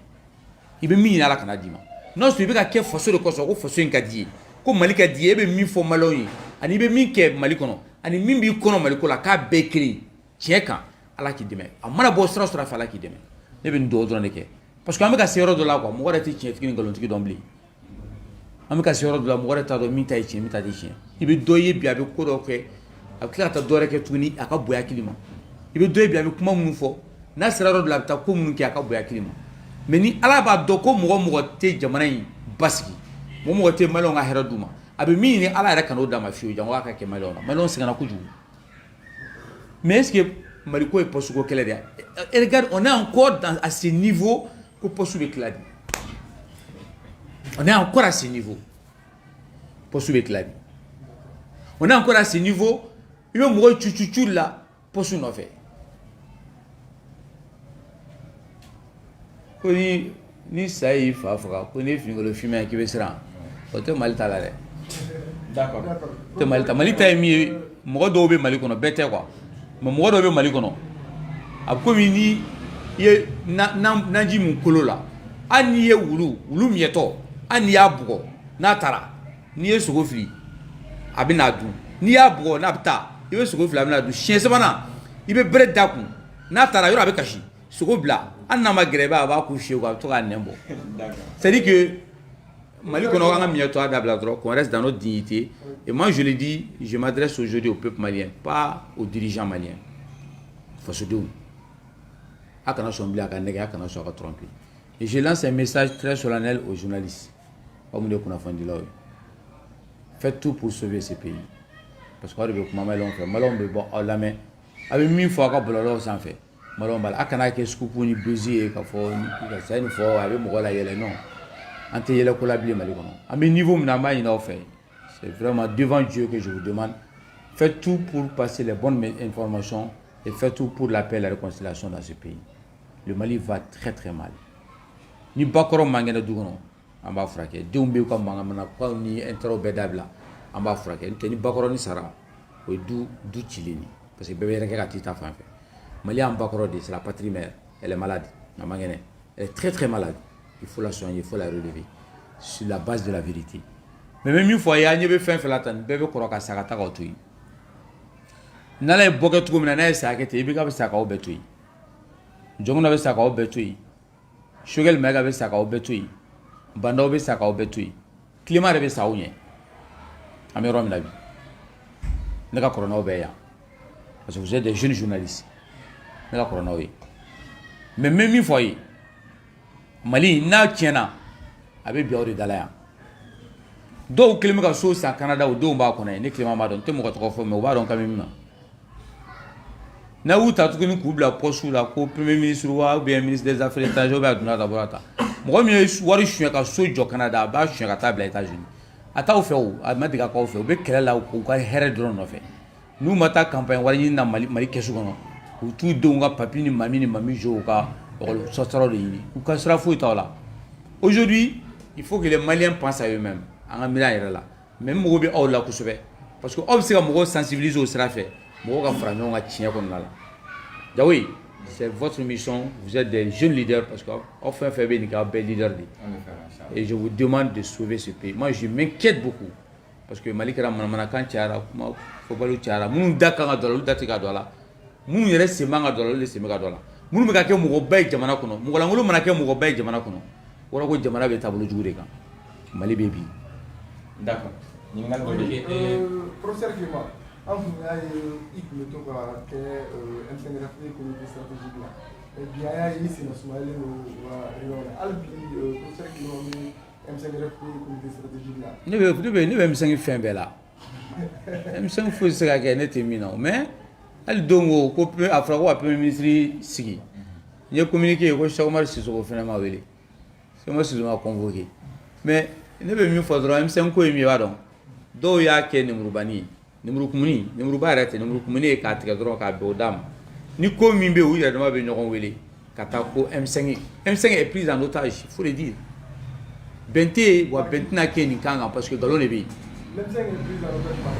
i bɛ min ɲini ala kana d'i ma n'o sɔrɔ i bɛ ka kɛ faso de kɔsɔn ko faso in ka di ye ko mali ka di ye e bɛ min fɔ maliyɛnw ye ani i bɛ min kɛ mali kɔnɔ ani min b'i kɔnɔ maliko la k'a bɛɛ kelen tiɲɛ kan ala k'i dɛmɛ a mana bɔ sira o sira fɛ ala k'i dɛmɛ ne bɛ nin dugawu dɔrɔn de kɛ parce que an bɛ ka se yɔrɔ dɔ la quoi mɔgɔ yɛrɛ tɛ tiɲɛtigi ni nkalontigi dɔn bilen an bɛ ka se yɔrɔ dɔ la mɔgɔ yɛrɛ t'a dɔn min ta ye tiɲɛ min ta tɛ tiɲɛ i bɛ dɔ ye bi a bɛ ko dɔ kɛ a bɛ tila ka taa dɔ wɛrɛ kɛ tuguni a ka bonya hakili ma i bɛ dɔ ye bi a bɛ kuma minnu fɔ n'a sera yɔrɔ dɔ la a bɛ taa ko minnu kɛ a ka bonya hakili ma mais ni ala b'a dɔn ko mɔgɔ mɔgɔ tɛ jamana in basigi mɔgɔ mɔgɔ tɛ maliyɛnw ka hɛrɛ d'u ma a bɛ min ɲini ala yɛrɛ kan'o d'a ma fiyewu jango a ka kɛ maliyɛnw na maliyɛnw sɛgɛnna kojugu mais est ce que Maliko est poste ko kɛlɛ de et regarde on est encore à ce niveau que poste bɛ tila de on est encore à ce niveau poste bɛ tila de on est encore à ce niveau i bɛ mɔgɔ cucu la poste nɔfɛ ko ni sa y'i fa faga ko ni finikolo finma k'i bɛ siran o tɛ Mali ta la dɛ d'accord o tɛ Mali ta Mali ta ye min ye mɔgɔ dɔw bɛ Mali kɔnɔ bɛɛ tɛ quoi mais mɔgɔ dɔw bɛ Mali kɔnɔ a bɛ komi ni i ye naji mun kolo la hali n'i ye wulu miyɛtɔ hali n'i y'a bugɔ n'a taara n'i ye sogo fili a bɛ n'a dun n'i y'a bugɔ n'a bɛ taa i bɛ sogo fili a bɛ n'a dun siɲɛ sabanan i bɛ bere da kun n'a taara yɔrɔ a bɛ kasi sogo bila hali n'a ma gɛrɛ i b'a a b'a kun fiyɛ a bɛ to k'a nɛn bɔ c'est à dire que Mali kɔnɔ an ka miyɛtɔ a dabila dɔrɔn qu'on reste dans notre dignité et moi je le dis je m'adresse aujourd'hui au peuple malien pas aux dirigeants maliens fasodenw a kana sɔn bilen a ka nɛgɛ a kana sɔn a ka tromper et je lance un message très solennel aux journalistes aw mun de ye kunnafonidilaw ye faites tout pour sauver ce pays parce que aw de bɛ kuma maliyɛnw fɛ maliyɛnw bɛ bɔ aw lamɛn a bɛ min fɔ a ka bɔlɔlɔw sanfɛ maliyɛnw b'a la a kana kɛ scoop ni buzz ye ka fɔ ka sa nin fɔ a bɛ mɔgɔ la yɛlɛ non an tɛ yɛlɛ ko la bilen Mali kɔnɔ an bɛ niveau min na an b'a ɲini aw fɛ c'est vraiment devant Dieu que je vous demande faites tout pour passer les bonnes informations et faites tout pour la paix et la réconciliation dans ce pays. Le Mali va très très mal. Ni bakɔrɔ man kɛnɛ du kɔnɔ an b'a furakɛ denw bɛ ka mankan mana ko ni intérêt bɛɛ dabila an b'a furakɛ n'o tɛ ni bakɔrɔni sara o ye du cilen ye parce que bɛɛ bɛ yɛrɛkɛ ka t'i ta fan fɛ Malien bakɔrɔ de c'est la patrie mère elle est malade a man kɛnɛ elle est très très malade il faut la soigner il faut la relever sur la base de la vérité mais min fɔ a ye an ɲɛ bɛ fɛn fɛn la tan bɛɛ bɛ kɔrɔ ka sa ka taa k'aw to yen n'ala ye bɔ kɛ cogo min na n'a ye saya kɛ ten IBK bɛ sa k'aw bɛɛ to yen Jɔnkuna bɛ sa k'aw bɛɛ to yen Choguel Maïga bɛ sa k'aw bɛɛ to yen Bandaw bɛ sa k'aw bɛɛ to yen Clément yɛrɛ bɛ sa aw ɲɛ an bɛ yɔrɔ min na bi ne ka kɔrɔ n'aw bɛɛ yan parce que vous êtes des jeunes journalistes ne ka kɔrɔ n'aw ye mais n bɛ min fɔ a ye Mali n'a tiɲɛna a bɛ bi aw de dala yan dɔw kelen bɛ ka so san Canada o denw b'a kɔnɔ ye ne Clément b'a dɔn n tɛ mɔgɔ tɔgɔ fɔ mais u b'a dɔn k'an bɛ min na n'a y'u ta tuguni k'u bila poste la ko premier ministre wa ou bien ministre des affaires étrangères ou bien a donna ta bɔra ta mɔgɔ min ye wari suɲɛ ka so jɔ Canada a b'a suɲɛ ka taa bila États-Unis a t'aw fɛ o a ma deli k'aw fɛ u bɛ kɛlɛ la u ka hɛrɛ dɔrɔn nɔfɛ n'u ma taa campagne wari ɲini na Mali kɛsu kɔnɔ u t'u denw ka papier ni mami jo u ka sɔsɔrɔ de ɲini u ka sira foyi t'aw la aujourd'hui il faut que les Maliens pensent à eux-mêmes an ka miiri an yɛrɛ la mais n mago bɛ aw la kosɛbɛ parce que aw bɛ se ka mɔgɔw sensibiliser o sira fɛ mɔgɔw ka fara ɲɔgɔn kan tiɲɛ kɔnɔna la Jaoui c'est votre mission vous êtes des jeunes leaders parce que aw fɛn fɛn bɛ nin kɛ aw bɛɛ leader de et je vous demande de sauver ce pays moi je m'inquiète beaucoup parce que Mali kɛra manamanakan cayara kuma fɔbaliw cayara minnu da kan ka don a la olu da tɛ ka don a la minnu yɛrɛ sen man ka don a la olu de sen bɛ ka don a la minnu bɛ ka kɛ mɔgɔba ye jamana kɔnɔ mɔgɔlankolon mana kɛ mɔgɔba ye jamana kɔnɔ o kɔrɔ ko jamana bɛ taabolo jugu de kan Mali bɛ bi. D'accord. Professeur Clément an kun y'a ye i tun bɛ to ka kɛ M5RFP comité stratégique la mais bi an y'a ye i senna sumayalen don u ka réunion na hali bi professeur Clément bɛ M5RFP comité stratégique la. ne bɛ M5 fɛn bɛɛ la M5 foyi tɛ se ka kɛ ne tɛ min na mais hali don ko a fɔra ko ka premier ministre sigi n ye communiqué ye ko Cheikh Oumar Sissoko fana ma wele Cheikh Oumar Sissoko ma convoqué mais ne bɛ min fɔ dɔrɔn M5 ko ye min ye i b'a dɔn dɔw y'a kɛ nemurubani ye nemurukumuni nemuruba yɛrɛ tɛ nemurukumuni ye k'a tigɛ dɔrɔn k'a bɛn o d'a ma ni ko min bɛ yen u yɛrɛ dama bɛ ɲɔgɔn wele ka taa ko M5 est prise en otage il faut le dire bɛn tɛ yen wa bɛn tɛna kɛ nin kan kan parce que nkalon de bɛ yen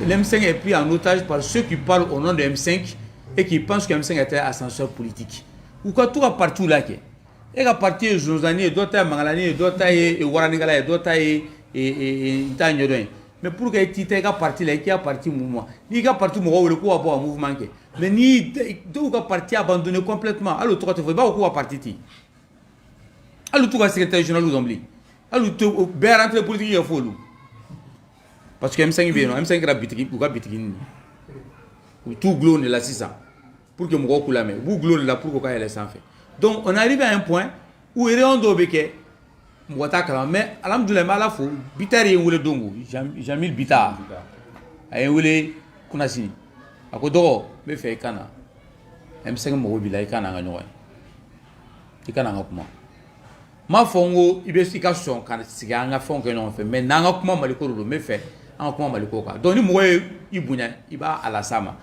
l'M5 est pris en otage par ceux qui parlent au nom de M5 et qui pensent que M5 était ascenseur politique u ka to ka parti la kɛ e ka parti ye zonzani ye dɔ ta ye mangalani ye dɔ ta ye waranikala ye dɔ ta ye n t'a ɲɛdɔn ye mais pour que tu t'aies un parti là, qui a parti mouvement, ni ka parti mouvement ou quoi avoir un mouvement que, mais ni deux ka parti abandonné complètement. Alors toi tu fais pas quoi parti ti. Alors tu vas secrétaire général ou d'ombli. Alors tu bien rentrer politique il faut loup. Parce que M5 bien, M5 la bitiki ou ka bitiki. Ou tout glow ne la 600 pour que mo ko la mais, ou glow la pour que elle s'en fait. Donc on arrive à un point où il on doit beke mɔgɔ kalan mais alhamdulilayi n bɛ ala fo Bitar ye n wele dongo Jamil Bitar a ye n wele kunasini a ko dɔgɔ n bɛ fɛ i ka na M5 mago b'i la i ka na an ka ɲɔgɔn ye i ka na an ka kuma n m'a fɔ n ko i ka sɔn ka sigi an ka fɛnw kɛ ɲɔgɔn fɛ mais n'an ka kuma Maliko de don n bɛ fɛ an ka kuma Maliko kan donc ni mɔgɔ ye i bonya i b'a a las'a ma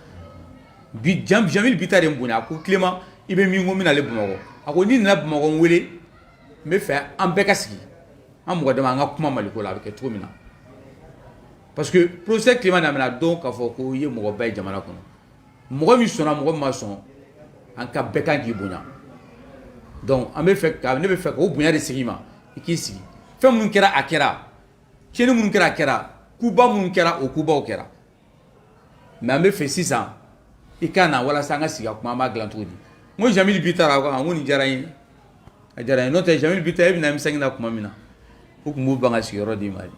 bi Jamil Bitar ye n bonya a ko Clément i bɛ min ko n bɛna ale Bamakɔ a ko n'i nana Bamakɔ n wele n bɛ fɛ an bɛɛ ka sigi an mɔgɔ dama an ka kuma Maliko la a bɛ kɛ cogo min na parce que professeur Clément Damina dɔn k'a fɔ ko i ye mɔgɔba ye jamana kɔnɔ mɔgɔ min sɔnna mɔgɔ min ma sɔn an ka bɛɛ kan k'i bonya donc an bɛ fɛ ka ne bɛ fɛ k'o bonya de sigi i ma i k'i sigi fɛn minnu kɛra a kɛra tiɲɛni minnu kɛra a kɛra kuba minnu kɛra o kubaw kɛra mais an bɛ fɛ sisan i ka na walasa an ka sigi a kuma an b'a dilan cogo di n ko Jamil Bitar a ko n ko nin diyara n ye a diyara n ye n'o tɛ Jamil Bitar e bɛna M5 na kuma min na o tun b'u ban ka sigiyɔrɔ d'i ma de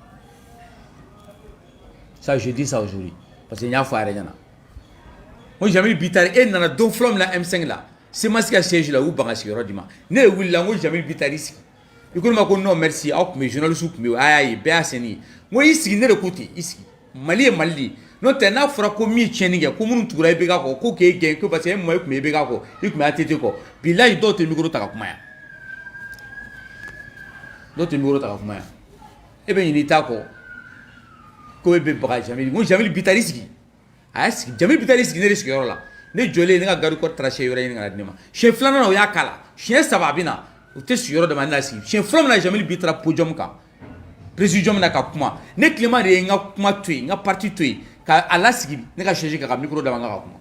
ça je dis ça aujourd'hui parce que n y'a fɔ a yɛrɛ ɲɛna n ko Jamil Bitar e nana don fɔlɔ min na M5 la Semasi ka siège la u ban ka sigiyɔrɔ d'i ma ne ye wulila n ko Jamil Bitar i sigi i ko ne ma ko non merci aw tun bɛ journaliste tun bɛ yen a y'a ye bɛɛ y'a sɛni ye n ko i sigi ne de ko ten i sigi Mali ye Mali de ye n'o tɛ n'a fɔra ko min tiɲɛni kɛ ko minnu tugura IBK kɔ ko k'e gɛn ko parce que e mɔgɔ tun bɛ IBK kɔ i tun bɛ ATT kɔ bilahi dɔw tɛ micro ta ka kuma yan dɔw tɛ micro ta ka kuma yan e bɛ ɲinɛ i t'a kɔ ko e bɛ baga Jamil n ko Jamil Bitar i sigi a y'a sigi Jamil Bitar i sigi ne de sigiyɔrɔ la ne jɔlen ne ka garde corps tracé yɔrɔ ɲini ka na di ne ma siɲɛ filanan o y'a k'a la siɲɛ saba a bɛ na u tɛ sigiyɔrɔ dama ne la sigi siɲɛ fɔlɔ min na Jamil Bitar podium kan président na ka kuma ne Clément de nga kuma to nga parti to ka ala sigi ne ka changer ka micro da nga ka kuma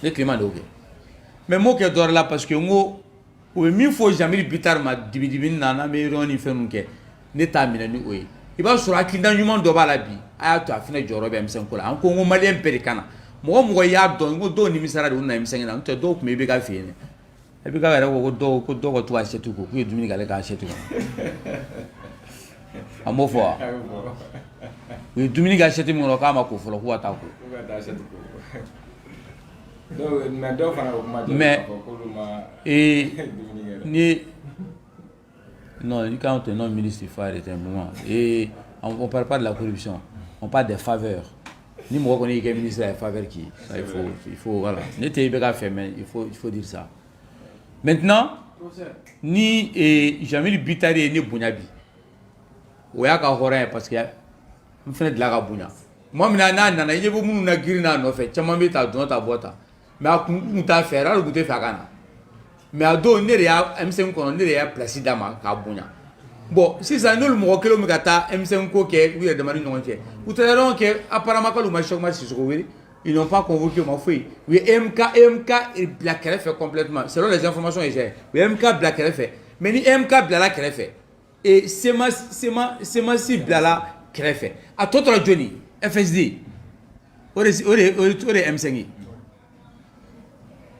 ne Clément de ok mais mo ke dor là parce que ngo o min fo Jamil Bitar ma dibi na me roni fenun ke ne ta mina ni oyi i b'a sɔrɔ hakilina ɲuman dɔ b'a la bi a y'a to a fana jɔyɔrɔ bɛ M5 ko la an ko n ko maliyɛn bɛɛ de ka na mɔgɔ y'a dɔn n ko dɔw nimisara de u nana M5 na n tɛ dɔw tun bɛ IBK fɛ yen dɛ IBK yɛrɛ ko dɔw ka to ka assiette ko k'u ye dumuni k'ale ka assiette kɔnɔ a m'o fɔ wa u ye dumuni kɛ assiette min kɔnɔ k'a ma ko fɔlɔ k'u ka taa ko mais ni non, quand on est non ministre, il faut arrêter un moment. Et on ne parle pas de la corruption, on parle des faveurs. Ni moi, on est ministre des faveurs qui. Ça, il faut voilà. N'était IBK fait, mais il faut dire ça. Maintenant, ni Jamil Bitari ni Bounyabi. Oya ka horan parce que on fait de la rabounya. Moi, nana, il y a beaucoup de girina no fait. Chama beta don ta boîte. Mais à kun ta faire, alors goûter faire kana. Mais à dos ne ya M5 kono ne ya place dama ka bonya bon si ça nous le mo kelo mi kata M5 ko ke oui demande non ke ou tellement que apparemment que le match si ils n'ont pas convoqué ma fille oui MK black fait complètement selon les informations que j'ai oui MK black fait mais ni MK blala qu'elle fait et c'est ma si blala qu'elle fait à toi Johnny FSD ore M5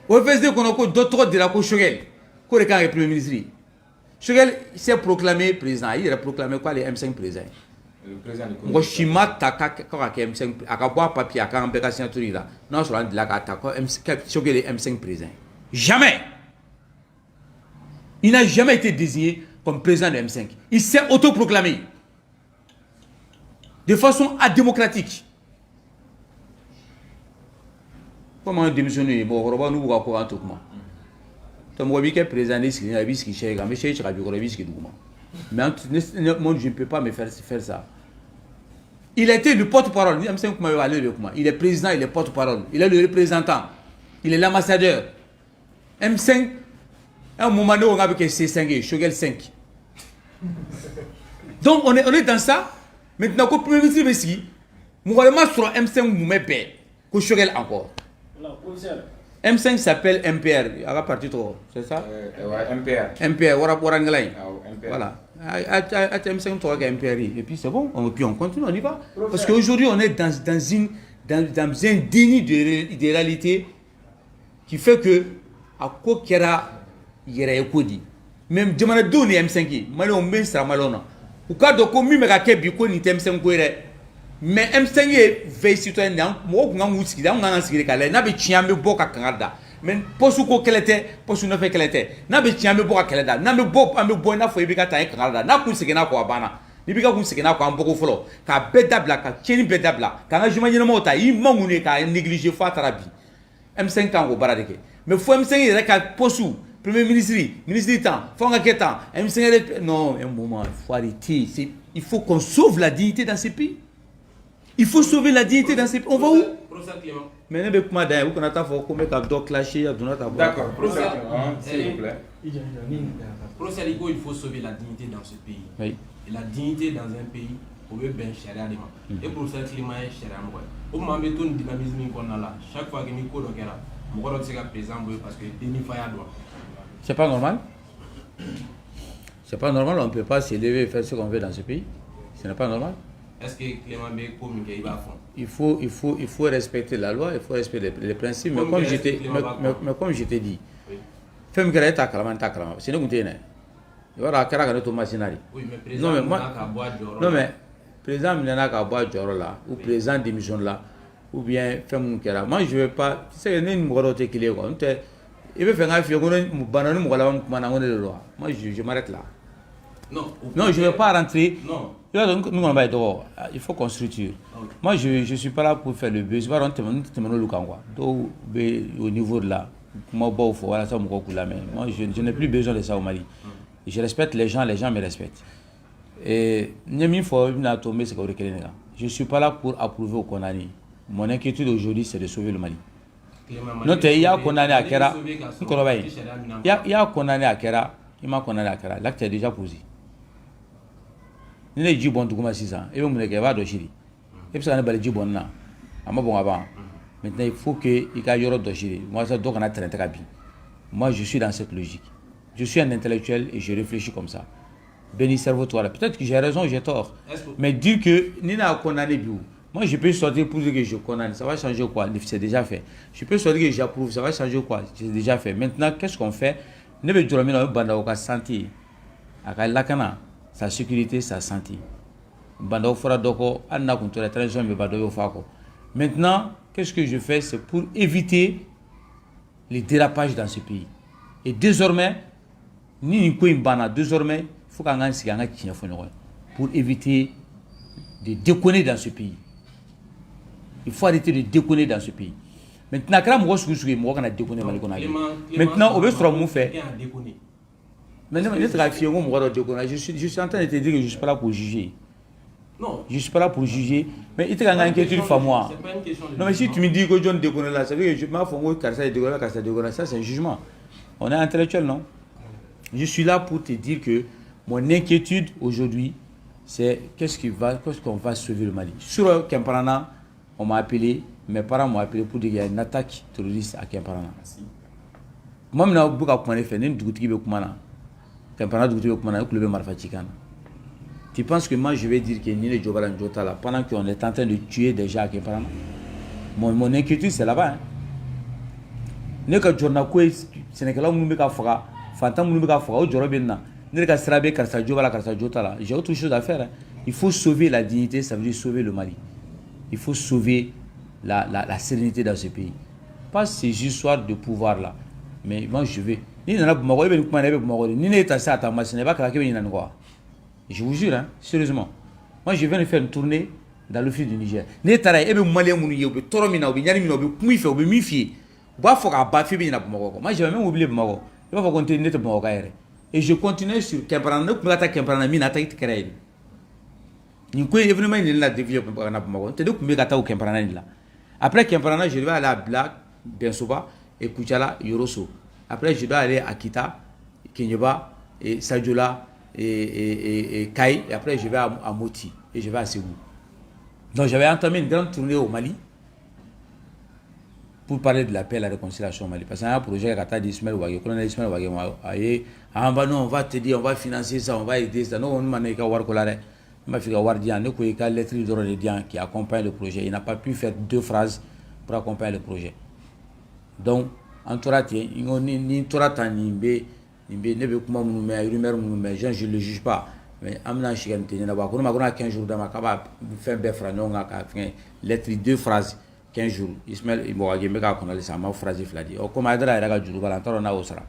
au FSD qu'on a d'autres de la Choguel, qu'on est le Premier ministre. Choguel s'est proclamé président. Il a proclamé quoi les M5 présidents. Le président du Moi, je suis mat à M5, à boire papier, à un peu de signature là. Non, je suis là, Choguel est M5 président. Jamais. Il n'a jamais été désigné comme président de M5. Il s'est autoproclamé. De façon adémocratique. Comment démissionner bon roba nous va quoi tout comment donc moi bi que président ici na biski chega mais chez chega bi ko biski douma mais moi je ne peux pas me faire ça il était le porte-parole M5 comment va aller comment il est président il est porte-parole il est le représentant il est l'ambassadeur M5 un moment où on a avec C5 Choguel 5 donc on est dans ça maintenant que premier ministre ici moi sur M5 vous met paix que Choguel encore M5 s'appelle MPR, à partir trop, c'est ça? MPR, voilà. M5 toi MPR et puis c'est bon, puis on continue, on y va. Parce qu'aujourd'hui on est dans un déni de réalité qui fait que à quoi qu'il y a yérékodi. Même demande donner M5, malon ben sera malona. Ou cas de commis mais à quel biko ni M5 quoi mais M5 est veille citoyen moi on a musique là on a inscrit calé na be tiambe boka kangada mais posu ko kelete posu na fe kelete na be tiambe boka keleda na me bo na fo ibika tan kangada na ku sigena ko abana ibika ku sigena ko amboko folo ka bedabla ka cheni bedabla ka na juma nyina mota yi mangune ka négliger fa tarabi M5 kan ko baradeke mais fo M5 est ka posu premier ministre temps fo nga ketan M5 non un moment faut arrêter il faut qu'on sauve la dignité dans ces pays. Il faut sauver la dignité dans ces pays. On va où? Mais ne pas vous qu'on attend faut comme un doc clasher à donner ta boîte. D'accord. S'il vous plaît. Professeur Ligo, il faut sauver la dignité dans ce pays. Oui. Et la dignité dans un pays, on veut bien charia des gens. Et pour ça, climat est charia moi. Au moment où on dynamisme qu'on a là, chaque fois que nous courons là, on va dire que présent parce que déni faya doit. C'est pas normal. C'est pas normal. On ne peut pas s'élever et faire ce qu'on veut dans ce pays. Ce n'est pas normal. Est-ce que Clément Bé communique va fond? Il faut respecter la loi, il faut respecter les principes. Mais comme je t'ai dit, femme qui est à Kalama, c'est nous qui sommes. Il va y avoir un machinerie. Oui, mais président, non mais président Milena Kaba Djoro là, ou président d'émission là, ou bien femme qui est là. Moi je veux pas. Tu sais, il y a une moralité qui est quoi. Il veut faire un film, moi je m'arrête là. Non, je ne vais pas rentrer. Non. Il faut qu'on structure. Okay. Moi, je ne suis pas là pour faire le buzz. Je vais rentrer au niveau de là. Moi, je n'ai plus besoin de ça au Mali. Je respecte les gens me respectent. Et je ne suis pas là pour approuver ou condamner. Mon inquiétude aujourd'hui, c'est de sauver le Mali. Non, il y a condamné à Kera. Il y a condamné à Kera. Il m'a condamné à Kera. L'acte est déjà posé. ni ne ji bon duguma sisan e be mun ke ba do shiri e be se ka ne bali ji bon na ama bon avant maintenant il faut que il ka yoro do shiri moi ça do kana traiter ka bi moi je suis dans cette logique je suis un intellectuel et je réfléchis comme ça béni cerveau toi peut-être que j'ai raison j'ai tort mais dire que ni na condamné bi moi je peux sortir pour dire que je condamne ça va changer quoi c'est déjà fait je peux sortir que j'approuve ça va changer quoi c'est déjà fait maintenant qu'est-ce qu'on fait ne be joro mina banda ka santé aka lakana sa sécurité sa santé banda fora doko anna contre la transition be bado yo fako maintenant qu'est-ce que je fais c'est pour éviter les dérapages dans ce pays et désormais ni ko imbana désormais faut qu'on gagne si ganga tiens pour éviter de déconner dans ce pays. Il faut arrêter de déconner dans ce pays. Maintenant, quand on va déconner, maintenant, on veut se faire faire. Maintenant, je suis en train de te dire que je ne suis pas là pour juger. Non. Je ne suis pas là pour juger. Mais il y a une inquiétude pour moi. Non, mais si tu me dis que je ne déconne là, ça veut dire que je m'en fous, ça c'est un jugement. On est intellectuel, non? Je suis là pour te dire que mon inquiétude aujourd'hui, c'est qu'est-ce qu'on va sauver le Mali. Sur Kemparana, on m'a appelé, mes parents m'ont appelé pour dire qu'il y a une attaque terroriste à Kemparana. Moi, je n'ai pas fait de tu penses que moi je vais dire que Nine Djobala Njota là, pendant qu'on est en train de tuer des gens à Kemparana? Mon inquiétude c'est là-bas. Ne ka jorna ko Sénégalais mun be ka faga fantam mun be ka faga o joro benna ne ka sirabe karsa Djobala karsa Jota là, j'ai autre chose à faire hein. Il faut sauver la dignité, ça veut dire sauver le Mali. Il faut sauver la sérénité dans ce pays. Pas ces histoires de pouvoir là. Mais moi je vais ni nana Bamako e be kuma na be Bamako ni ne ta sa ta masine ba kala ke be ni nan quoi. Je vous jure hein, sérieusement. Moi je viens de faire une tournée dans le sud du Niger. Ne tara e be malien mun ye be toro mina be nyari mina be kuma fe be mi fi. Ba fo ka ba fi be na Bamako. Moi je vais même oublier Bamako. Il va pas continuer de Bamako ere. Et je continue sur Kemparana, ne kuma ta Kemparana mina ta kere. Ni ko événement il la développer na Bamako. Te de kuma ka ta Kemparana là. Après Kemparana, je vais aller à Black, Bensoba et Kouchala, Yoroso. Après, je dois aller à Kita, Kenyeba, et Sadjola, et Kai. Et après, je vais à Moti. Et je vais à Ségou. Donc, j'avais entamé une grande tournée au Mali pour parler de la paix et la réconciliation au Mali. Parce qu'il y a un projet qui a été d'Ismaël Ouagé. Colonel Ismaël Ouagé, on va te dire, on va financer ça, on va aider ça. Non, on m'a dit qui accompagne le projet. Il n'a pas pu faire 2 phrases pour accompagner le projet. Donc, en tout cas, je ne le juge pas. Mais je ne 15 jours dans ma lettre 2 phrases 15 jours. Ismaël Ouagé m'a phrase fladi. O comme adra era juru bala toro na osra.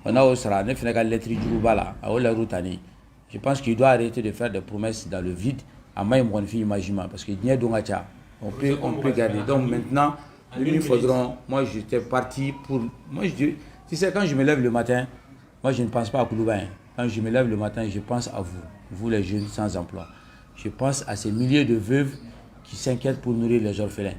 On a osra ne fina lettre juru bala a la routani. Je pense qu'il doit arrêter de faire des promesses dans le vide à moi mon fille imaginaire parce que n'y dongacha on peut garder. Donc maintenant il faudront moi j'étais parti pour moi je dis tu sais quand je me lève le matin moi je ne pense pas à Koulouba. Quand je me lève le matin je pense à vous les jeunes sans emploi. Je pense à ces milliers de veuves qui s'inquiètent pour nourrir les orphelins.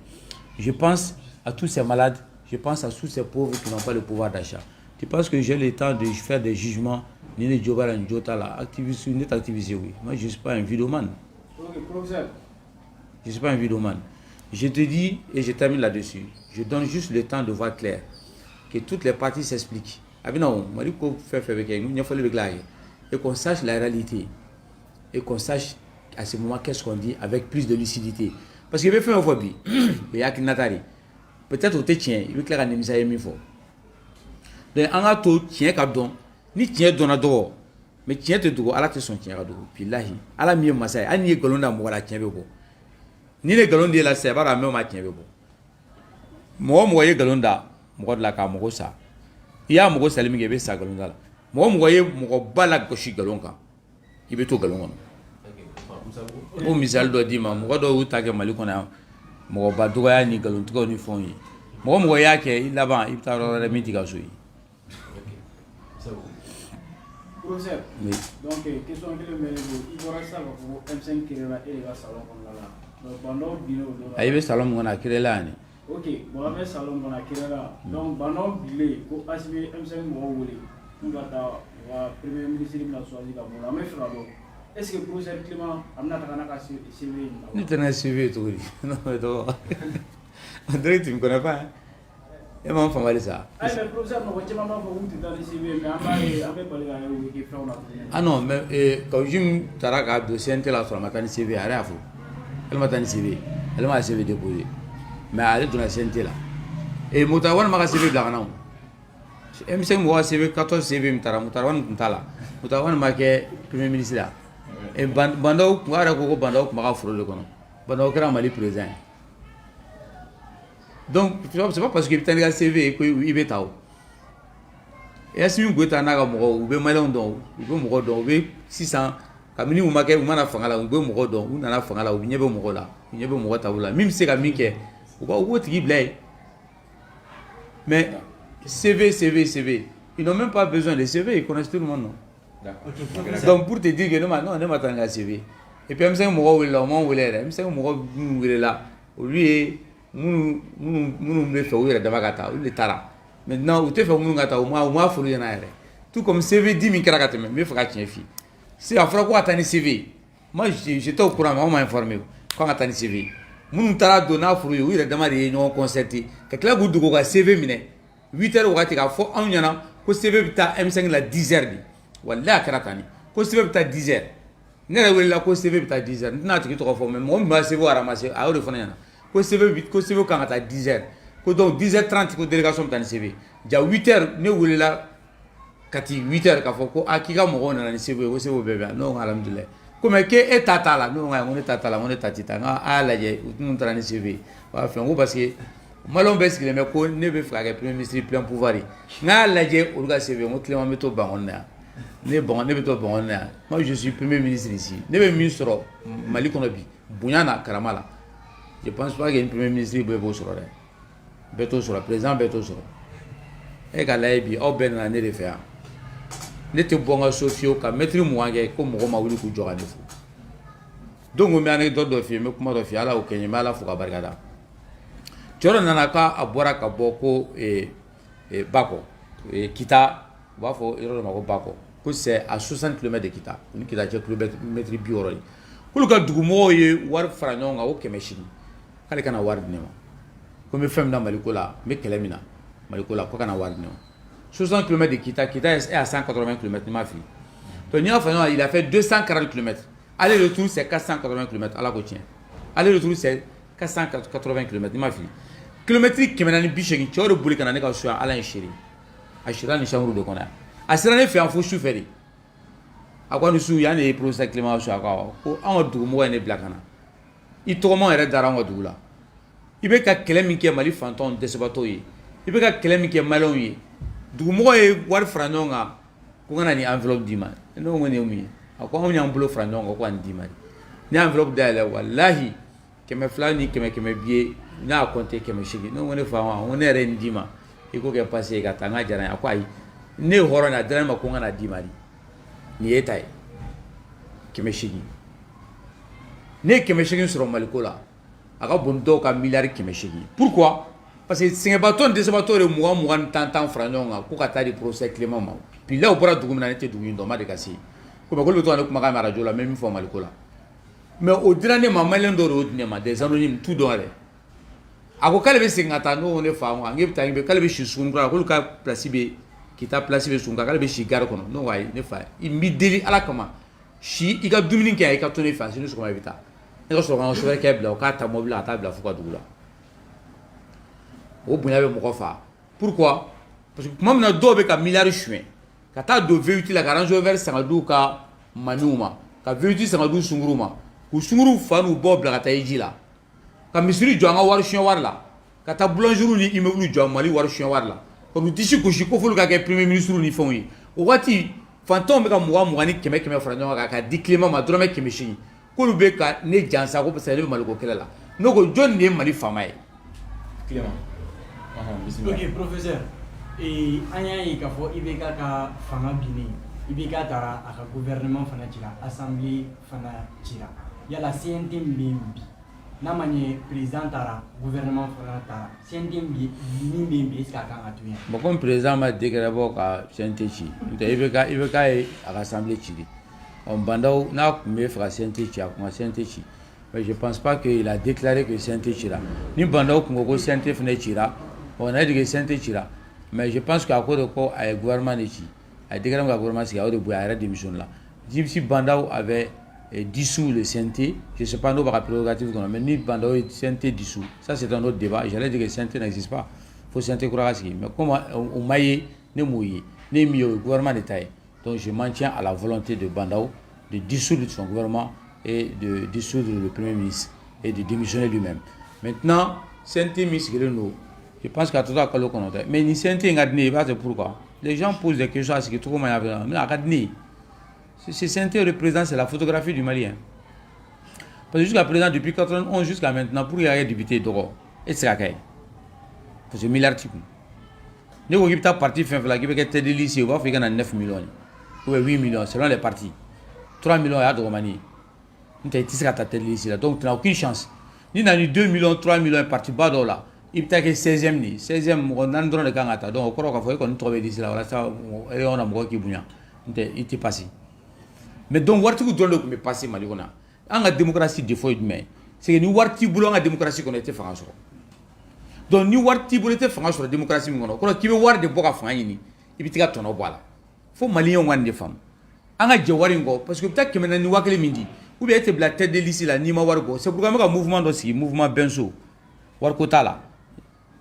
Je pense à tous ces malades, je pense à tous ces pauvres qui n'ont pas le pouvoir d'achat. Tu penses que j'ai le temps de faire des jugements? Nine Djobala Njota là, activiste, net activiste, oui. Moi, je ne suis pas un vidéoman. Ok, professeur. Je ne suis pas un vidéoman. Je te dis, et je termine là-dessus, je donne juste le temps de voir clair, que toutes les parties s'expliquent. Et qu'on sache la réalité. Et qu'on sache à ce moment qu'est-ce qu'on dit avec plus de lucidité. Parce qu'il veut faire un phobie. Peut-être au tien, il veut clair un émissaire et faut. Donc, en a tout, tien capdon. Ni tien donna do mais tien te do ala te son tien do billahi ala mi masai ani golonda mo wala tien bebo ni le golonde la se bara me ma tien bebo mo ye golonda mo la ka mo sa ya mo salimi ge be sa golonda la mo ye mo bala ko shi golonka ibe to golonga o misal do di ma mo do uta ke mali kona mo ba do ya ni golonto ko ni fon yi mo ya ke ila ba ibta ro re miti ka so yi. Professeur, oui. Donc, question que le maire il va savoir pour M5 qui est là et il va salon comme là. Donc, pendant bino. Ah, il va salon mon akire là ni. Ok, bon, on va salon mon akire là. Donc, pendant bilé, pour assurer M5 mon volé, on va ta premier ministre de la choisir comme on a mis frabo. est-ce que le professeur Clément amna takana CV? Ni tena CV tout. Non mais toi. On dirait que tu me connais pas. Hein? Et moi, on va ça. Ah, mais professeur, on va te demander où tu dans le CV, mais on va parler avec les frères. Ah non, mais quand je me tarak à dossier là sur ma tani CV, à rien. Elle m'a tani CV. Elle m'a CV déposé. Mais elle est dans la CNT là. Et Moutawan m'a CV de la Rana. M5 m'a CV 14 CV, Moutawan Moutala. Moutawan m'a fait Premier ministre là. Et Bandao, moi, je Bandao m'a fait le con. Bandao, qui a Mali présent. Donc, c'est pas parce que tu as un CV qu'il est là. Et si vous avez un amour, vous avez malin don, vous avez 600, comme nous, vous avez un fangala, vous avez un don, vous avez un fangala, vous avez un mola, vous avez un mola, même si c'est comme que vous avez un mais CV, ils n'ont même pas besoin de CV, ils connaissent tout le monde. Non? Donc, pour te dire que non, on n'a pas un CV. Et puis, même si vous avez un CV, vous avez là, lui, nous le faisons le tara. Maintenant, vous te faites au moins tout comme CV 10 000 caractères, mais il faut que tu si à quoi attendre CV. Moi, j'étais au courant, on m'a informé. Quand attendre CV. Nous tara donna pour eux, il a demandé une concerté. Que là, vous devez CV mine. 8 heures, il faut un yana, que CV bita M5 la 10 heures. Voilà, karatani. Que CV bita 10 heures. N'est-ce pas là, que CV bita 10 heures. N'a pas trop fort, mais moi, je vais CV à ramasser. À eux, ko CV kan ka ta 10h ko donc 10h30 ko délégation tan CV ja 8h ne wulila kati 8h ka fo ko akika mo gona na CV ko CV bebe no alhamdulillah ko me ke etata la no ngai ngone tata la ngone tatita nga ala je utun tan CV wa fe ngo parce que malon bes que me ko ne be frère premier ministre plein pouvoir nga la je o ga CV ngo Clément meto bangonna ne bon ne beto bangonna moi je suis premier ministre ici ne be ministre Mali kono bi bunyana karamala. Je ne pense pas qu'il y ait un premier ministre qui peut sur le président Beto sur. Et quand il y a une année de faire, n'était bon à sociaux qu'à mettre moi comme Roma ou le coup de jour. Donc, on a une anecdote de film, comment on fait là au Kenya, mais là, il faut que bargada. Tu as un anaka à boire à Boko et Bako. Et Kita, il va falloir Bako. C'est à 60 km de Kita. On dit qu'il y a kilomètre bio. Pour le cas du Goumo, il y a un fragnon au Kemeshini. Kale kana ward nema comme femme dans Malikola mais kelemina Malikola ko kana ward nema 60 km de Kita est à 180 km ma fille donc il a fait 240 km aller retour c'est 480 km à la côtière aller retour c'est 480 km ma fille kilométrique kemenani bishegi choro buli kana ne ka so ala nshiri ashira ni chambre de kona asira ne fait en faux chauffeur akwa nu su ya ne procès Clément so akwa ko an du mo ne blakana il tourmente et daranga doula. Il veut que quelqu'un qui est mal fantôme de ce bateau. Il veut que quelqu'un qui est malon y. Du moins, voir franonga, qu'on a une enveloppe d'ima. Non, on est au milieu. À quoi on y a un enveloppe franonga, quoi on dit mal. Ni enveloppe d'aller, wallahi, que me flani, que me biais, n'a compté que me chigi. Non, on est fama, on est rendima. Il faut que passe à Tanga Jana, à quoi ne horona drama qu'on a dit mari. Ni étail. Que me chigi. Ne kemeshegi sur Malikola aga bondo ka milliard kemeshegi pourquoi parce que c'est un bâton de ce bateau le mois tant franonga ko ka tari procès Clément ma puis là au bras du gouvernement était du ndoma de kasi ko ko le to ko ma radio la même fois Malikola mais au dernier moment l'endoro dinema des anonymes tout donné ako kale be singata no ne fa mo ngi tangi be kale be shisun ko ka place be kita place be sunga kale be shigar kono no way ne fa immediately ala kama shi iga dumini ke ay ka tone fa sinu so ma evita ne so ran so ke bla o ka ta mobile ata bla fuka dugula o bunya be mo fa pourquoi parce que même na do be ka milliard chouin ka ta do veuti la garanjo vers sangadou ka manuma ka veuti sangadou sunguruma ku sunguru fa nu bo bla ka ta yijila ka misiri jo anga war chouin war la ka ta boulangerie ni immeuble jo mali war chouin war la ko nu disi ko shiko fulu ka ke premier ministre ni fon yi o wati fantôme ka mo ni keme franyo ka di Clément ma drome keme shi ko lu be ka ne jansa ko parce que le maliko kelela no ko John ne mali famaye Clément. Ok, professeur. Et anya yi ka fo ibeka ka fanga bini ibeka tara aka gouvernement fana tira assemblée fana tira yala CNT mbimbi namanye président tara gouvernement fana tara CNT mbimbi est-ce ka kan atuya bon comme président ma déclaré ka CNT chi ibeka aka assemblée tiri On Bandao n'a pas fait CNT mais je ne pense pas qu'il a déclaré que CNT Chira. Ni Bandao Kongo CNT Fne Chira, on a dit que CNT Chira. Mais je pense qu'à cause de quoi le gouvernement est ici, a déclaré que le gouvernement est de Bouya démission là. Si Bandao avait dissous le CNT, je ne sais pas nos prérogatives, mais ni Bandao est CNT dissous. Ça c'est un autre débat. J'allais dire que CNT n'existe pas. Il faut CNT Kouragasi. Mais comment on maille, ne mouille, ne mieux le gouvernement d'État. Donc je maintiens à la volonté de Bandao de dissoudre son gouvernement et de dissoudre le Premier ministre et de démissionner lui-même. Maintenant, CNT Misgreno, je pense qu'à tout à l'heure, mais ni CNT Ngadni, c'est pourquoi les gens posent des questions à ce que tout le monde a fait. Mais Ngadni, c'est CNT représente, c'est la photographie du Malien. Parce que jusqu'à présent, depuis 1991 jusqu'à maintenant, pour y avoir député d'Oro, et c'est la caille. Parce que 1000 articles. Nous avons un parti qui fait des lycées, on va faire 9 millions. Ou 8 millions, selon les partis. 3 millions à Romanie. Donc tu n'as aucune chance. Ni dans les 2 millions, 3 millions de partis bas là. Il t'a que 16e ni. 16e, on a un drone de Kangata. Donc, on a qu'on trouve ici là. On a un qui bouillon. Il était passé. Mais donc, voir tout le monde est passé, Maligona. En la démocratie, des fois, c'est que nous voir tout le monde en démocratie qu'on était français. Donc, nous voir tout le monde était français sur la démocratie. Quand tu veux voir des bois à faire, il peut être ton obois. Faut Maliens ou des femmes. En a Jawaringo, parce que peut-être que maintenant nous voyons les midi. Ou bien la tête de l'ici là, Nima Wargo. C'est pourquoi un mouvement aussi, mouvement Benso. Warkota là.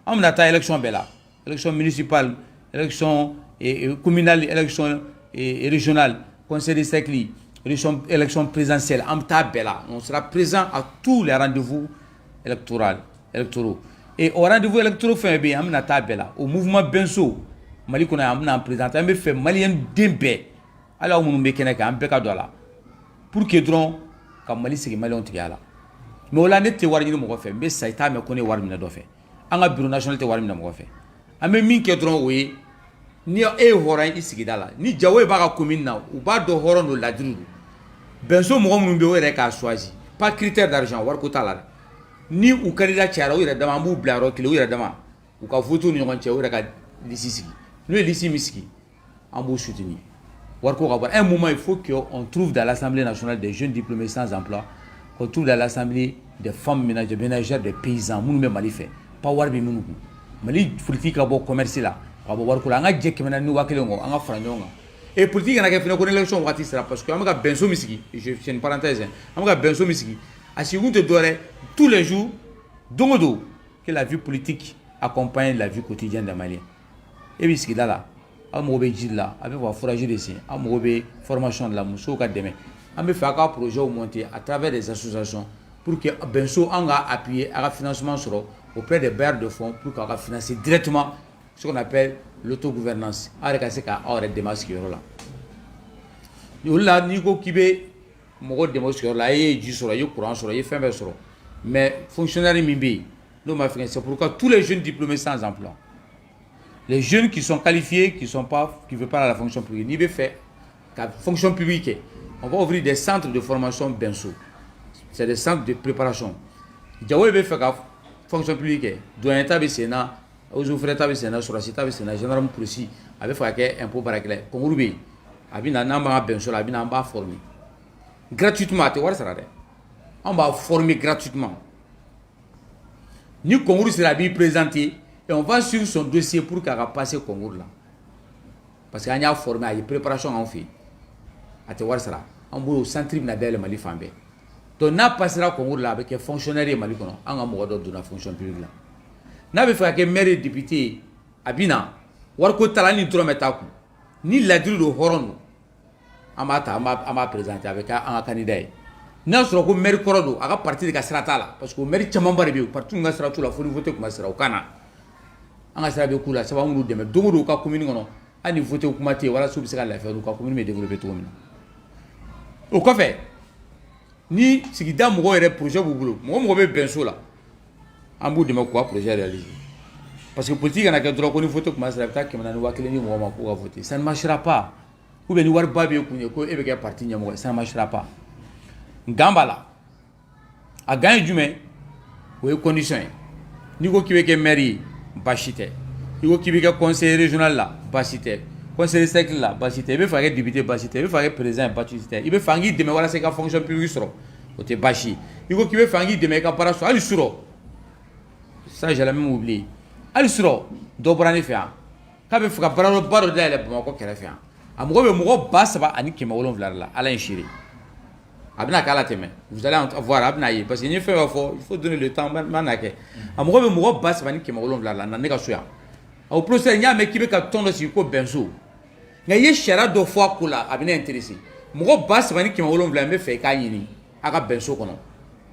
On a ta élection bella. Élection municipale, élection communale, élection régionale, conseil de Sekli, élection présidentielle. On ta bella. On sera présent à tous les rendez-vous électoraux. Et au rendez-vous électoraux, on a ta bella. Au mouvement Benso. Mali qu'on a amené présenté, on fait malien d'embé. Alors on me connaît qu'un peu là. Pour que drone, comme Mali c'est malien là. Mais on a net warni de mon fait, mais ça y est, mais qu'on est warni de fait. On a bureau national de warni de mon fait. A même min que drone oui, ni horan ici là, ni Jawe baga commune na, ou pas de horan de la dru. Benso mo mon be were ka choisi. Pas critère d'argent war ko tala. Ni ou candidat tiara ou dama mu blaro kilo ou dama. Ou ka photo ni on tiara ka d'ici. Nous, ici, Miski, en beau soutenir. Un moment, il faut qu'on trouve dans l'Assemblée nationale des jeunes diplômés sans emploi, qu'on trouve dans l'Assemblée des femmes ménagères, des paysans, nous même Mali fait. Pas Warbi Mounou. Mali politique à commerce là. À Warkola, on a dit que nous Wakelongo, on a Franyonga. Et politique, on a fait une élection parce que on a Benso Miski, je fais une parenthèse, on a Benso Miski. À ce que tu tous les jours, donc que la vie politique accompagne la vie quotidienne des Maliens. Et puis, ce qui est là, on m'a dit là, avec la fourragère ici, on m'a dit formation de la mousse au cas de demain. On m'a fait un projet monté à travers des associations pour que Benso a appuyé à un financement auprès des bailleurs de fonds pour qu'on finance directement ce qu'on appelle l'autogouvernance. Avec ce qu'on a démasqué là. Nous là, Nico Kibé, mon démasqué là, il dit sur le courant, sur le fait sur mais fonctionnaires Mimbi, nous m'a fait c'est pourquoi tous les jeunes diplômés sans emploi. Les jeunes qui sont qualifiés, qui ne veulent pas la fonction publique, ni veulent faire la fonction publique. On va ouvrir des centres de formation Benso. C'est des centres de préparation. Diawo veut faire la fonction publique. Doit être Sénat, aux ouvriers de Sénat, sur la cité de Sénat, généralement précis, avec fait un peu par la Congourbi. Abina Namba Benso, Abina Namba formé. Gratuitement, tu vois ça. On va former gratuitement. Nous, Congourbi sera bien présenté. Et on va suivre son dossier pour qu'il passe au concours là. Parce qu'il y a formé, il y a préparation en fait. À te voir ça. On va au centre de Mali Fambé. Donc, on passera au concours là avec les fonctionnaires de Mali. On a un de la fonction publique là. On a fait que maire et député, Abina, Warko Talani Drometaku, ni la dure de Horon, on m'a présenté avec un candidat. Nous avons un maire Korodo, à partir de Kasratala, parce que le maire Chamambari, partout où on a voté comme ça au Cana. On a fait beaucoup là, ça va nous demander. Donc, on a communiqué, on a voté au comité, voilà ce que c'est la faire, on a communiqué développer tout le monde. Au café, ni ce qui est dans mon projet, vous voulez, moi, je bien sûr là. En bout de mon projet réalisé. Parce que politique, on a droit qu'on vote comme ça, que on a voter. Ça ne marchera pas. Ou bien nous voir Babi ou avec un parti, ça ne marchera pas. Gambala a gagné du mai, ou conditions. Ni ko qui veut que mairie. Bachite. Il faut qu'il y ait un conseil régional là, Bachite. conseiller cercle là basi tɛ i bɛ fɛ ka kɛ député basi tɛ i bɛ fɛ ka kɛ président basi tɛ i bɛ fɛ k'i dɛmɛ walasa i ka fonction publique sɔrɔ o tɛ basi i ko k'i bɛ fɛ k'i dɛmɛ i ka baara sɔrɔ hali surɔ ça j'ai jamais oublié hali surɔ dɔ bɔra ne fɛ yan k'a bɛ fɛ ka baarayɔrɔba dɔ dayɛlɛ Bamakɔ kɛrɛfɛ yan a mɔgɔ bɛ mɔgɔ 3700 de la Alain Chiré a bɛna k'a la tɛmɛ vous allez voir a bɛna ye parce que n ye fɛn fɛn fɔ il faut donner le temps n b'a kɛ a mɔgɔ bɛ mɔgɔ 3700 de la na ne ka so yan au procès n y'a mɛn k'i bɛ ka tɔn dɔ sigi ko Benso nka i ye sariya dɔ fɔ a ko la a bɛ ne intéressé mɔgɔ 3700 n bɛ fɛ i k'a ɲini a ka Benso kɔnɔ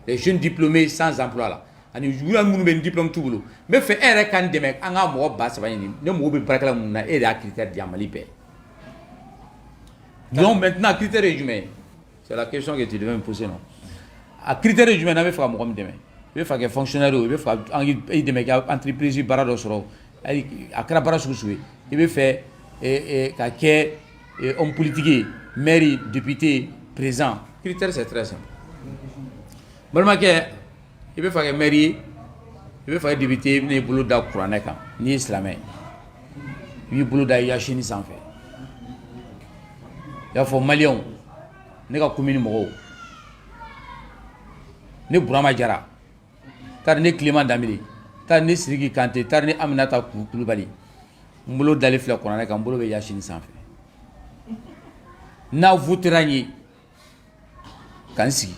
les jeunes diplômés sans emploi la ani juguya minnu bɛ diplôme t'u bolo n bɛ fɛ e yɛrɛ ka n dɛmɛ an ka mɔgɔ 3000 ɲini ne mɔgɔ bɛ baarakɛla minnu na e de y'a critère di a Mali bɛɛ donc maintenant critère ye jumɛn ye c'est la question que tu devais me poser non a critère ye jumɛn n'a bɛ fɛ ka mɔgɔ min dɛmɛ i bɛ fɛ ka kɛ fonctionnaire o i bɛ fɛ ka i dɛmɛ ka entreprise baara dɔ sɔrɔ a kɛra baara sugu sugu ye i bɛ fɛ ka kɛ homme politique ye maire député président critère c'est très simple balimakɛ i bɛ fɛ ka kɛ maire ye i bɛ fɛ ka kɛ député i bɛna i bolo da kuranɛ kan n'i ye silamɛ ye i b'i bolo da i yasini sanfɛ i y'a fɔ maliyɛnw ne ka commune mɔgɔw ne Burama Jara tari ne Clément Damile tari ne Sidiki Kanté tari ne Aminata Kulubali n bolo dalen filɛ kuranɛ kan n bolo bɛ yasini sanfɛ n'a votera n ye ka n sigi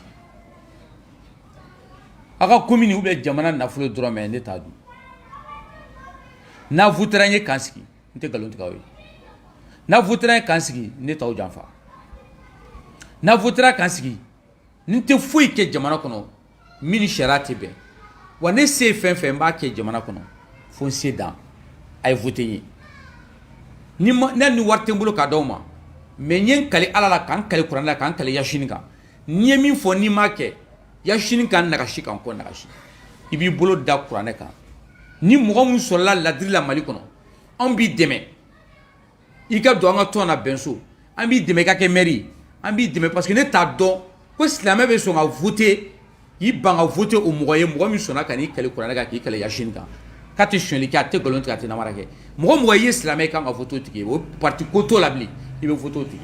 a ka commune ou bien jamana nafolo dɔrɔn mɛ ne t'a dun n'a votera n ye ka n sigi n tɛ nkalon tigɛ aw ye n'a votera n ye ka n sigi ne t'aw janfa n'a votera ka n sigi n tɛ foyi kɛ jamana kɔnɔ min ni sariya tɛ bɛn wa ne se ye fɛn fɛn n b'a kɛ jamana kɔnɔ fo n se dan a ye voté n ye ne ni wari tɛ n bolo k'a d'aw ma mais n ye n kali ala la ka n kali kuranɛ la ka n kali yasini kan n'i ye min fɔ n'i m'a kɛ yasini kan nagasi kan ko nagasi i b'i bolo da kuranɛ kan ni mɔgɔ min sɔrɔla ladiri la Mali kɔnɔ anw b'i dɛmɛ i ka don an ka tɔn na Benso an b'i dɛmɛ i ka kɛ maire ye an b'i dɛmɛ parce que ne t'a dɔn ko silamɛ bɛ sɔn ka voter k'i ban ka voter o mɔgɔ ye mɔgɔ min sɔnna ka n'i kali kuranɛ kan k'i kali yasini kan k'a tɛ sonyali kɛ a tɛ nkalon tigɛ a tɛ namara kɛ mɔgɔ mɔgɔ i ye silamɛ ye kan ka voter o tigi ye o parti ko t'o la bilen i bɛ voter o tigi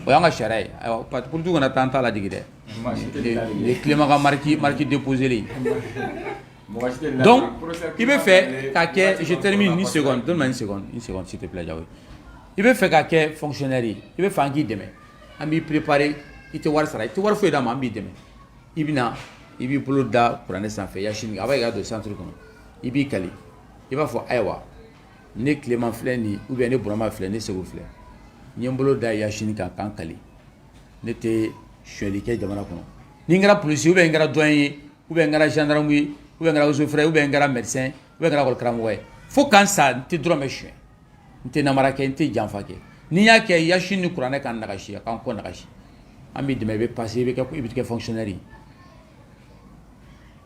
o y'an ka sariya ye ayiwa parti politique kana taa an t'a ladege dɛ les Clément ka marque déposé le donc i bɛ fɛ ka kɛ je termine une seconde donne-moi une seconde s'il te plaît Diawo i bɛ fɛ ka kɛ fonctionnaire ye i bɛ fɛ an k'i dɛmɛ an b'i préparer i tɛ wari sara i tɛ wari foyi d'a ma an b'i dɛmɛ i bɛ na i b'i bolo da kuranɛ sanfɛ yasini a b'a yira don centre kɔnɔ i b'i kali i b'a fɔ ayiwa ne Clément filɛ nin ou bien ne Burama filɛ ne Segu filɛ n ye n bolo da yasini kan k'an kali ne tɛ sonyali kɛ jamana kɔnɔ ni n kɛra policier ou bien n kɛra douanier ye ou bien n kɛra gendarme ye ou bien n kɛra eaux et foret ou bien n kɛra médecin ou bien n kɛra école karamɔgɔ ye fo k'an sa n tɛ dɔrɔmɛ suɲɛ n tɛ namara kɛ n tɛ janfa kɛ ni n y'a kɛ yasini ni kuranɛ kan nagasi a k'an kɔ nagasi an b'i dɛmɛ i bɛ passer i bɛ kɛ fonctionnaire ye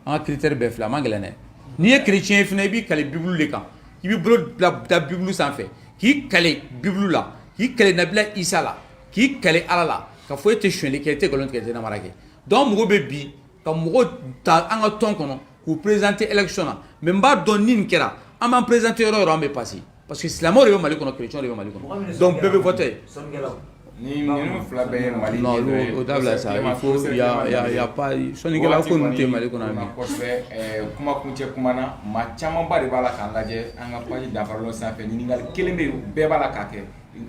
an ka critère bɛɛ filɛ a man gɛlɛn dɛ n'i ye chrétien ye fana i b'i kali bible de kan i b'i bolo da bible sanfɛ k'i kali bible la k'i kali Nabila Isa la k'i kali Ala la ka fɔ e tɛ sonyali kɛ i tɛ nkalon tigɛ i tɛ namara kɛ donc mɔgɔw bɛ bi ka mɔgɔw ta an ka tɔn kɔnɔ k'u présenter élection na mais n b'a dɔn ni nin kɛra an b'an présenter yɔrɔ o yɔrɔ an bɛ passer parce que silamɛw de bɛ Mali kɔnɔ chrétiens de bɛ Mali kɔnɔ donc bɛɛ bɛ voter. ni ninnu fila bɛɛ ye Mali non o dabila sa il faut il y a pas sɔnnikɛla ko ninnu tɛ Mali kɔnɔ yan kosɛbɛ kuma kuncɛ kuma na maa camanba de b'a la k'an lajɛ an ka page danfaralaw sanfɛ ɲininkali kelen bɛ yen bɛɛ b'a la k'a kɛ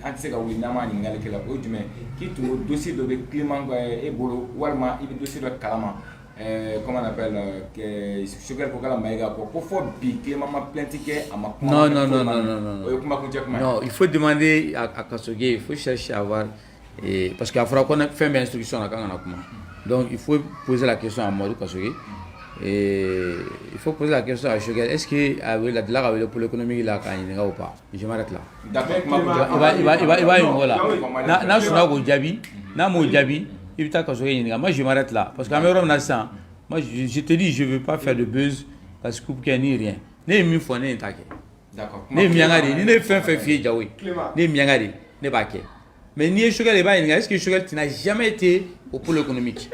an tɛ se ka wuli n'an ma ɲininkali kɛ la o ye jumɛn k'i tun ko dossier dɔ bɛ Clément e bolo walima i bɛ dossier dɔ kalama comment on appelle Choguel ko k'ala Mayiga ko fɔ bi Clément ma plainte kɛ a ma kuma non o ye kuma kuncɛ kuma non il faut demander à Kassogué il faut chercher à voir parce que a fɔra ko fɛn bɛ instruction na kan kana kuma donc il faut poser la question à Mamadou Kassogué il faut poser la question à Choguel est-ce que a delila ka wele pôle économique la k'a ɲininka ou pas je m'arrête là i b'a ɲininka o la n'a sɔnna k'o jaabi n'a m'o jaabi i bɛ taa Kassogué ɲininka moi je m'arrête là parce que an bɛ yɔrɔ min na sisan moi je te dis je veux pas faire de buzz ka scoop kɛ ni rien ne ye min fɔ ne ye n ta kɛ ne ye miyanka de ye ni ne ye fɛn fɛn f'i ye Diawo ne ye miyanka de ye ne b'a kɛ mais n'i ye Choguel i b'a ɲininka est-ce que Choguel n'a jamais été au pôle économique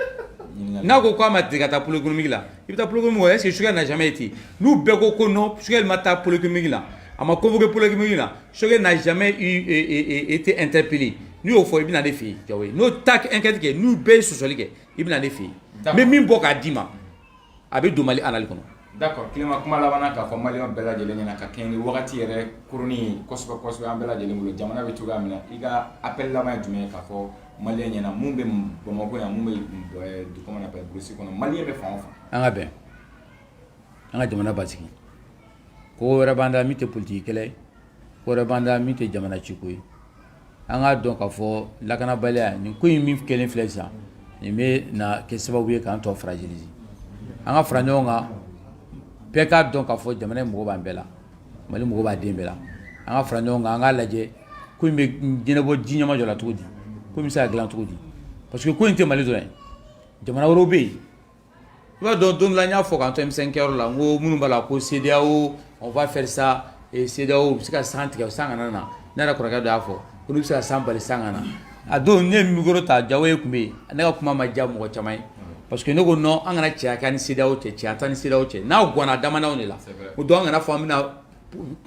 n'a ko k'a ma deli ka taa pôle économique la i bɛ taa pôle économique est-ce que Choguel n'a jamais été n'u bɛɛ ko non Choguel ma taa pôle économique la On m'a convoqué pour le Guinée. Chogué n'a jamais été interpellé. Nous, au fond, il y a des filles. Nous, tac, inquiète, nous, baies sur il y a des filles. Mais même beaucoup à Dima, avec Domali Anal. D'accord, Clément, comment la vana ka famali on bella jele nyana ka kenni wakati yere kuruni kosba an bella jele mulo jamana be tuga mina iga appel la may dume ka fo malien nyana mumbe bomako ya mumbe du comment on appelle brusi kono malien be fa anga ben anga jamana basiki ko rabanda mite politique kele ko rabanda mite jamana chikuyi anga donc ka fo lakana balya ni ko yimi kelen flexa ni me na ke sababu ye kan to fragiliser anga franyonga peka donc a fo jamana mo ba mbela mali mo ba dembela anga franyo nga laje ko mi dinabo jinyama jola tudi ko mi sa glan tudi parce que ko inte mali do jamana robe va don la nya fo quand M5 heures la ngo munu bala ko CDAO on va faire ça et CDAO sika santi sangana na ko ka do afo ko mi sa sambali sangana ado ne mi goro ta jawe kumbe na kuma ma jamu ko chamai parce que nous non angana chia kan CDAO te chia tan CDAO te na gwana damana on la o do angana fo amina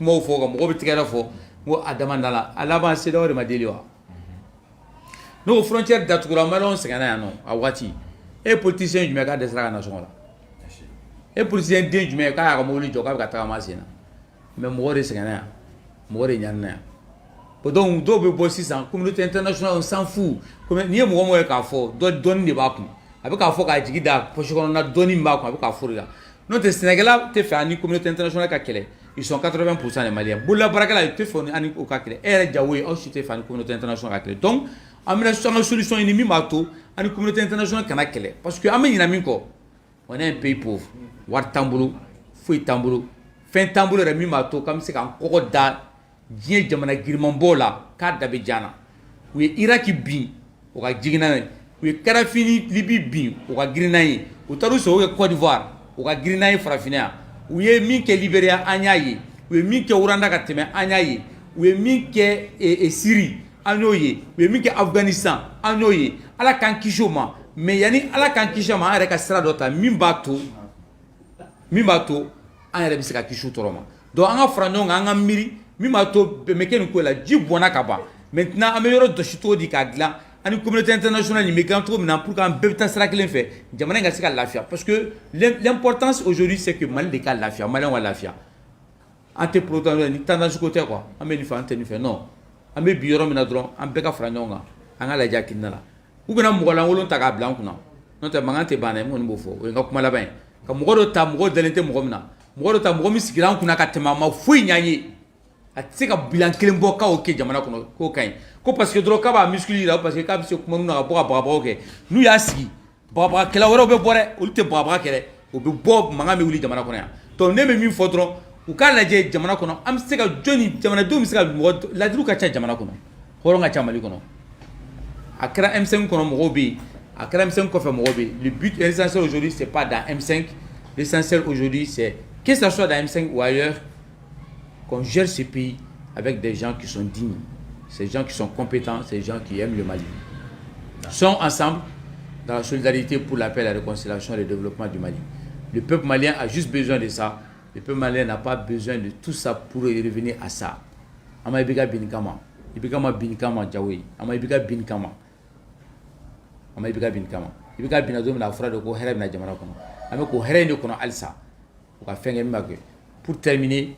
mo fo ko mo bi tigara fo mo adamanda la alaba CDAO de madeliwa no frontière datukura malon sengana ya no awati e politicien du meka desra na songa e politicien den du meka ka mo li joka ka ta ma sina mais mo re sengana ya mo re nyanna donc do be bossi sans communauté internationale on s'en fout comme ni mo mo ka fo do don ni ba ku avec ka fo ka jigida poche kono na doni mba ko avec ka fo la non te Sénégal te fait ani communauté internationale ka kele ils sont 80% des Maliens boula barakala te fo ani o ka kele e jawe o chite fa ani communauté internationale ka kele donc amina solution ennemi mato ani communauté internationale kana kele parce que amina min ko on est un pays pauvre war tambulu foi tambulu fin tambulu re mi mato comme c'est kan koko da dié jamana girman bola ka dabe jana oui iraki bi o ka jigina oui Karafini Libi bi o ka girina yi o taru so o Côte d'Ivoire o ka girina yi farafina oui min ke Libéria anyayi oui min ke Rwanda ka teme anyayi oui min ke Syrie anoye oui min ke Afghanistan anoye ala kan kishoma mais yani ala kan kishoma ara ka sira dota min bato an yɛrɛ bɛ se ka kisi tɔɔrɔ ma donc an ka fara ɲɔgɔn kan an ka miiri min b'a to bɛnbɛnkɛ nin ko la ji bɔnna ka ban maintenant an bɛ yɔrɔ dɔsi cogo di k'a dilan ani communauté internationale nin bɛ dilan cogo min na pour que an bɛɛ bɛ taa sira kelen fɛ jamana in ka se ka lafiya parce que l'importance aujourd'hui c'est que Mali de ka lafiya Maliyɛnw ka lafiya an tɛ protection ni tendance ko tɛ quoi an bɛ nin fɛ an tɛ nin fɛ non an bɛ bi yɔrɔ min na dɔrɔn an bɛɛ ka fara ɲɔgɔn kan an ka lajɛ hakilina la u kana mɔgɔ lankolon ta k'a bila an kunna n'o tɛ mankan tɛ ban dɛ n kɔni b'o fɔ o ye n ka kuma laban ye ka mɔgɔ dɔ ta mɔgɔ dalen tɛ mɔgɔ min na mɔgɔ dɔ ta mɔgɔ min sigira an kunna ka tɛmɛ a ma foyi ɲɛ an ye a tɛ se ka bilan kelen bɔ k'o kɛ jamana kɔnɔ k'o ka ɲi ko parce que dɔrɔn k'a b'a muscle yira parce que k'a bɛ se kuma na ka bɔ ka bagabagaw kɛ n'u y'a sigi bagabagakɛla wɛrɛw bɛ bɔ dɛ olu tɛ bagabaga kɛ dɛ o bɛ bɔ mankan bɛ wuli jamana kɔnɔ yan donc ne bɛ min fɔ dɔrɔn u k'a lajɛ jamana kɔnɔ an bɛ se ka jɔnni jamanadenw bɛ se ka mɔgɔ ladiriw ka ca jamana kɔnɔ hɔrɔn ka ca Mali kɔnɔ a kɛra M5 kɔnɔ mɔgɔw bɛ yen a kɛra M5 kɔfɛ mɔgɔw bɛ yen le but essentiel aujourd'hui c'est pas dans M5 l'essentiel aujourd'hui c'est que ce soit dans M5 ou ailleurs qu'on gère ce pays avec des gens qui sont dignes, ces gens qui sont compétents, ces gens qui aiment le Mali. Sont ensemble dans la solidarité pour la paix, la réconciliation et le développement du Mali. Le peuple malien a juste besoin de ça. Le peuple malien n'a pas besoin de tout ça pour revenir à ça. Ama ibiga binkama, ibigama binkama jawi, ama ibiga binkama. Ama ibiga binkama. Ibiga binazomi na fura de ko here na jamana kono. Ama ko here ne kono alsa. Ko ka fenge mi magwe. Pour terminer,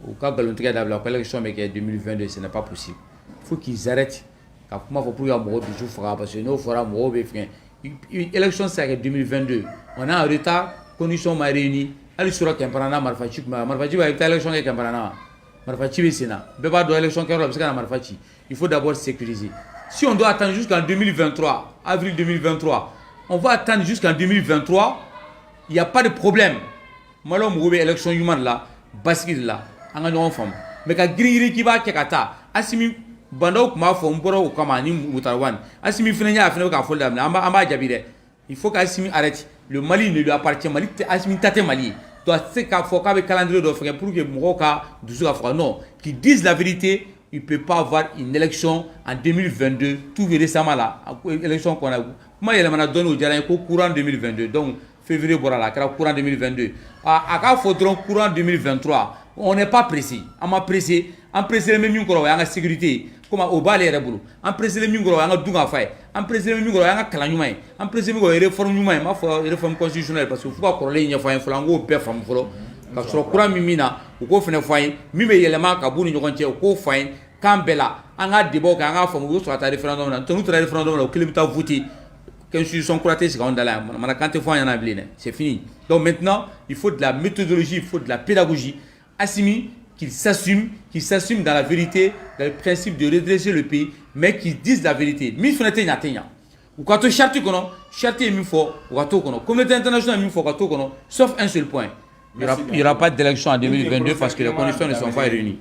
au cas de la élection 2022, ce n'est pas possible. Il faut qu'ils arrêtent. Quand pour que parce que nous ferons l'élection c'est 2022. On a un retard, conditions ma réunies. Allez sur la campagne, Marfachi va être l'élection qui est campagne. Marfachi est Sénat. Beba doit l'élection qui est Marfachi. Il faut d'abord sécuriser. Si on doit attendre jusqu'en 2023, avril 2023, on va attendre jusqu'en 2023. Il n'y a pas de problème. Malheureusement, il y a l'élection humaine là, basket là. Mais quand Griri qui va kekata, asimi bando kuma fo mboro o kama ni mutarwan, asimi finanya afina ka folda na amba jabire. Il faut qu'Assimi arrête. Le Mali ne lui appartient Mali, Assimi tate Mali. Toi c'est qu'à faut qu'avec calendrier de faire pour que Moroka douze fois non, qui disent la vérité, il peut pas avoir une élection en 2022 tout récemment là, élection qu'on a. Moi il m'a donné au dialogue courant 2022. Donc février voilà la courant 2022. À faudra courant 2023. on n'est pas pressé. On m'a pressé. On pressé les mêmes gens, la sécurité. Comme au bas les rebelles. On pressé les mêmes gens, on a douga fait. On pressé les mêmes gens, on a kalanyouma. On pressé les mêmes gens, réforme youma. Ma foi, réforme constitutionnelle parce que faut pas qu'on les fasse. Faut l'ango père femme folo. Quand sur le courant mimina, ou qu'on fait une fois, mime élément kabuni nous rentre, ou qu'on fait quand bella, on a débat, on a fait un soit référendum, on a référendum, on a voté. Quand je suis croaté, c'est quand on a là, c'est fini. Donc maintenant, il faut de la méthodologie, il faut de la pédagogie. Assimi, qu'ils s'assument dans la vérité, dans le principe de redresser le pays, mais qu'ils disent la vérité. Mais il faut n'atteindre rien. Ou quand tu chartes, chartes est mis fort, ou quand tu connais. Communauté internationale est mis fort, quand tu connais. Sauf un seul point. Il n'y aura pas d'élection en 2022 parce que les conditions ne sont pas réunies.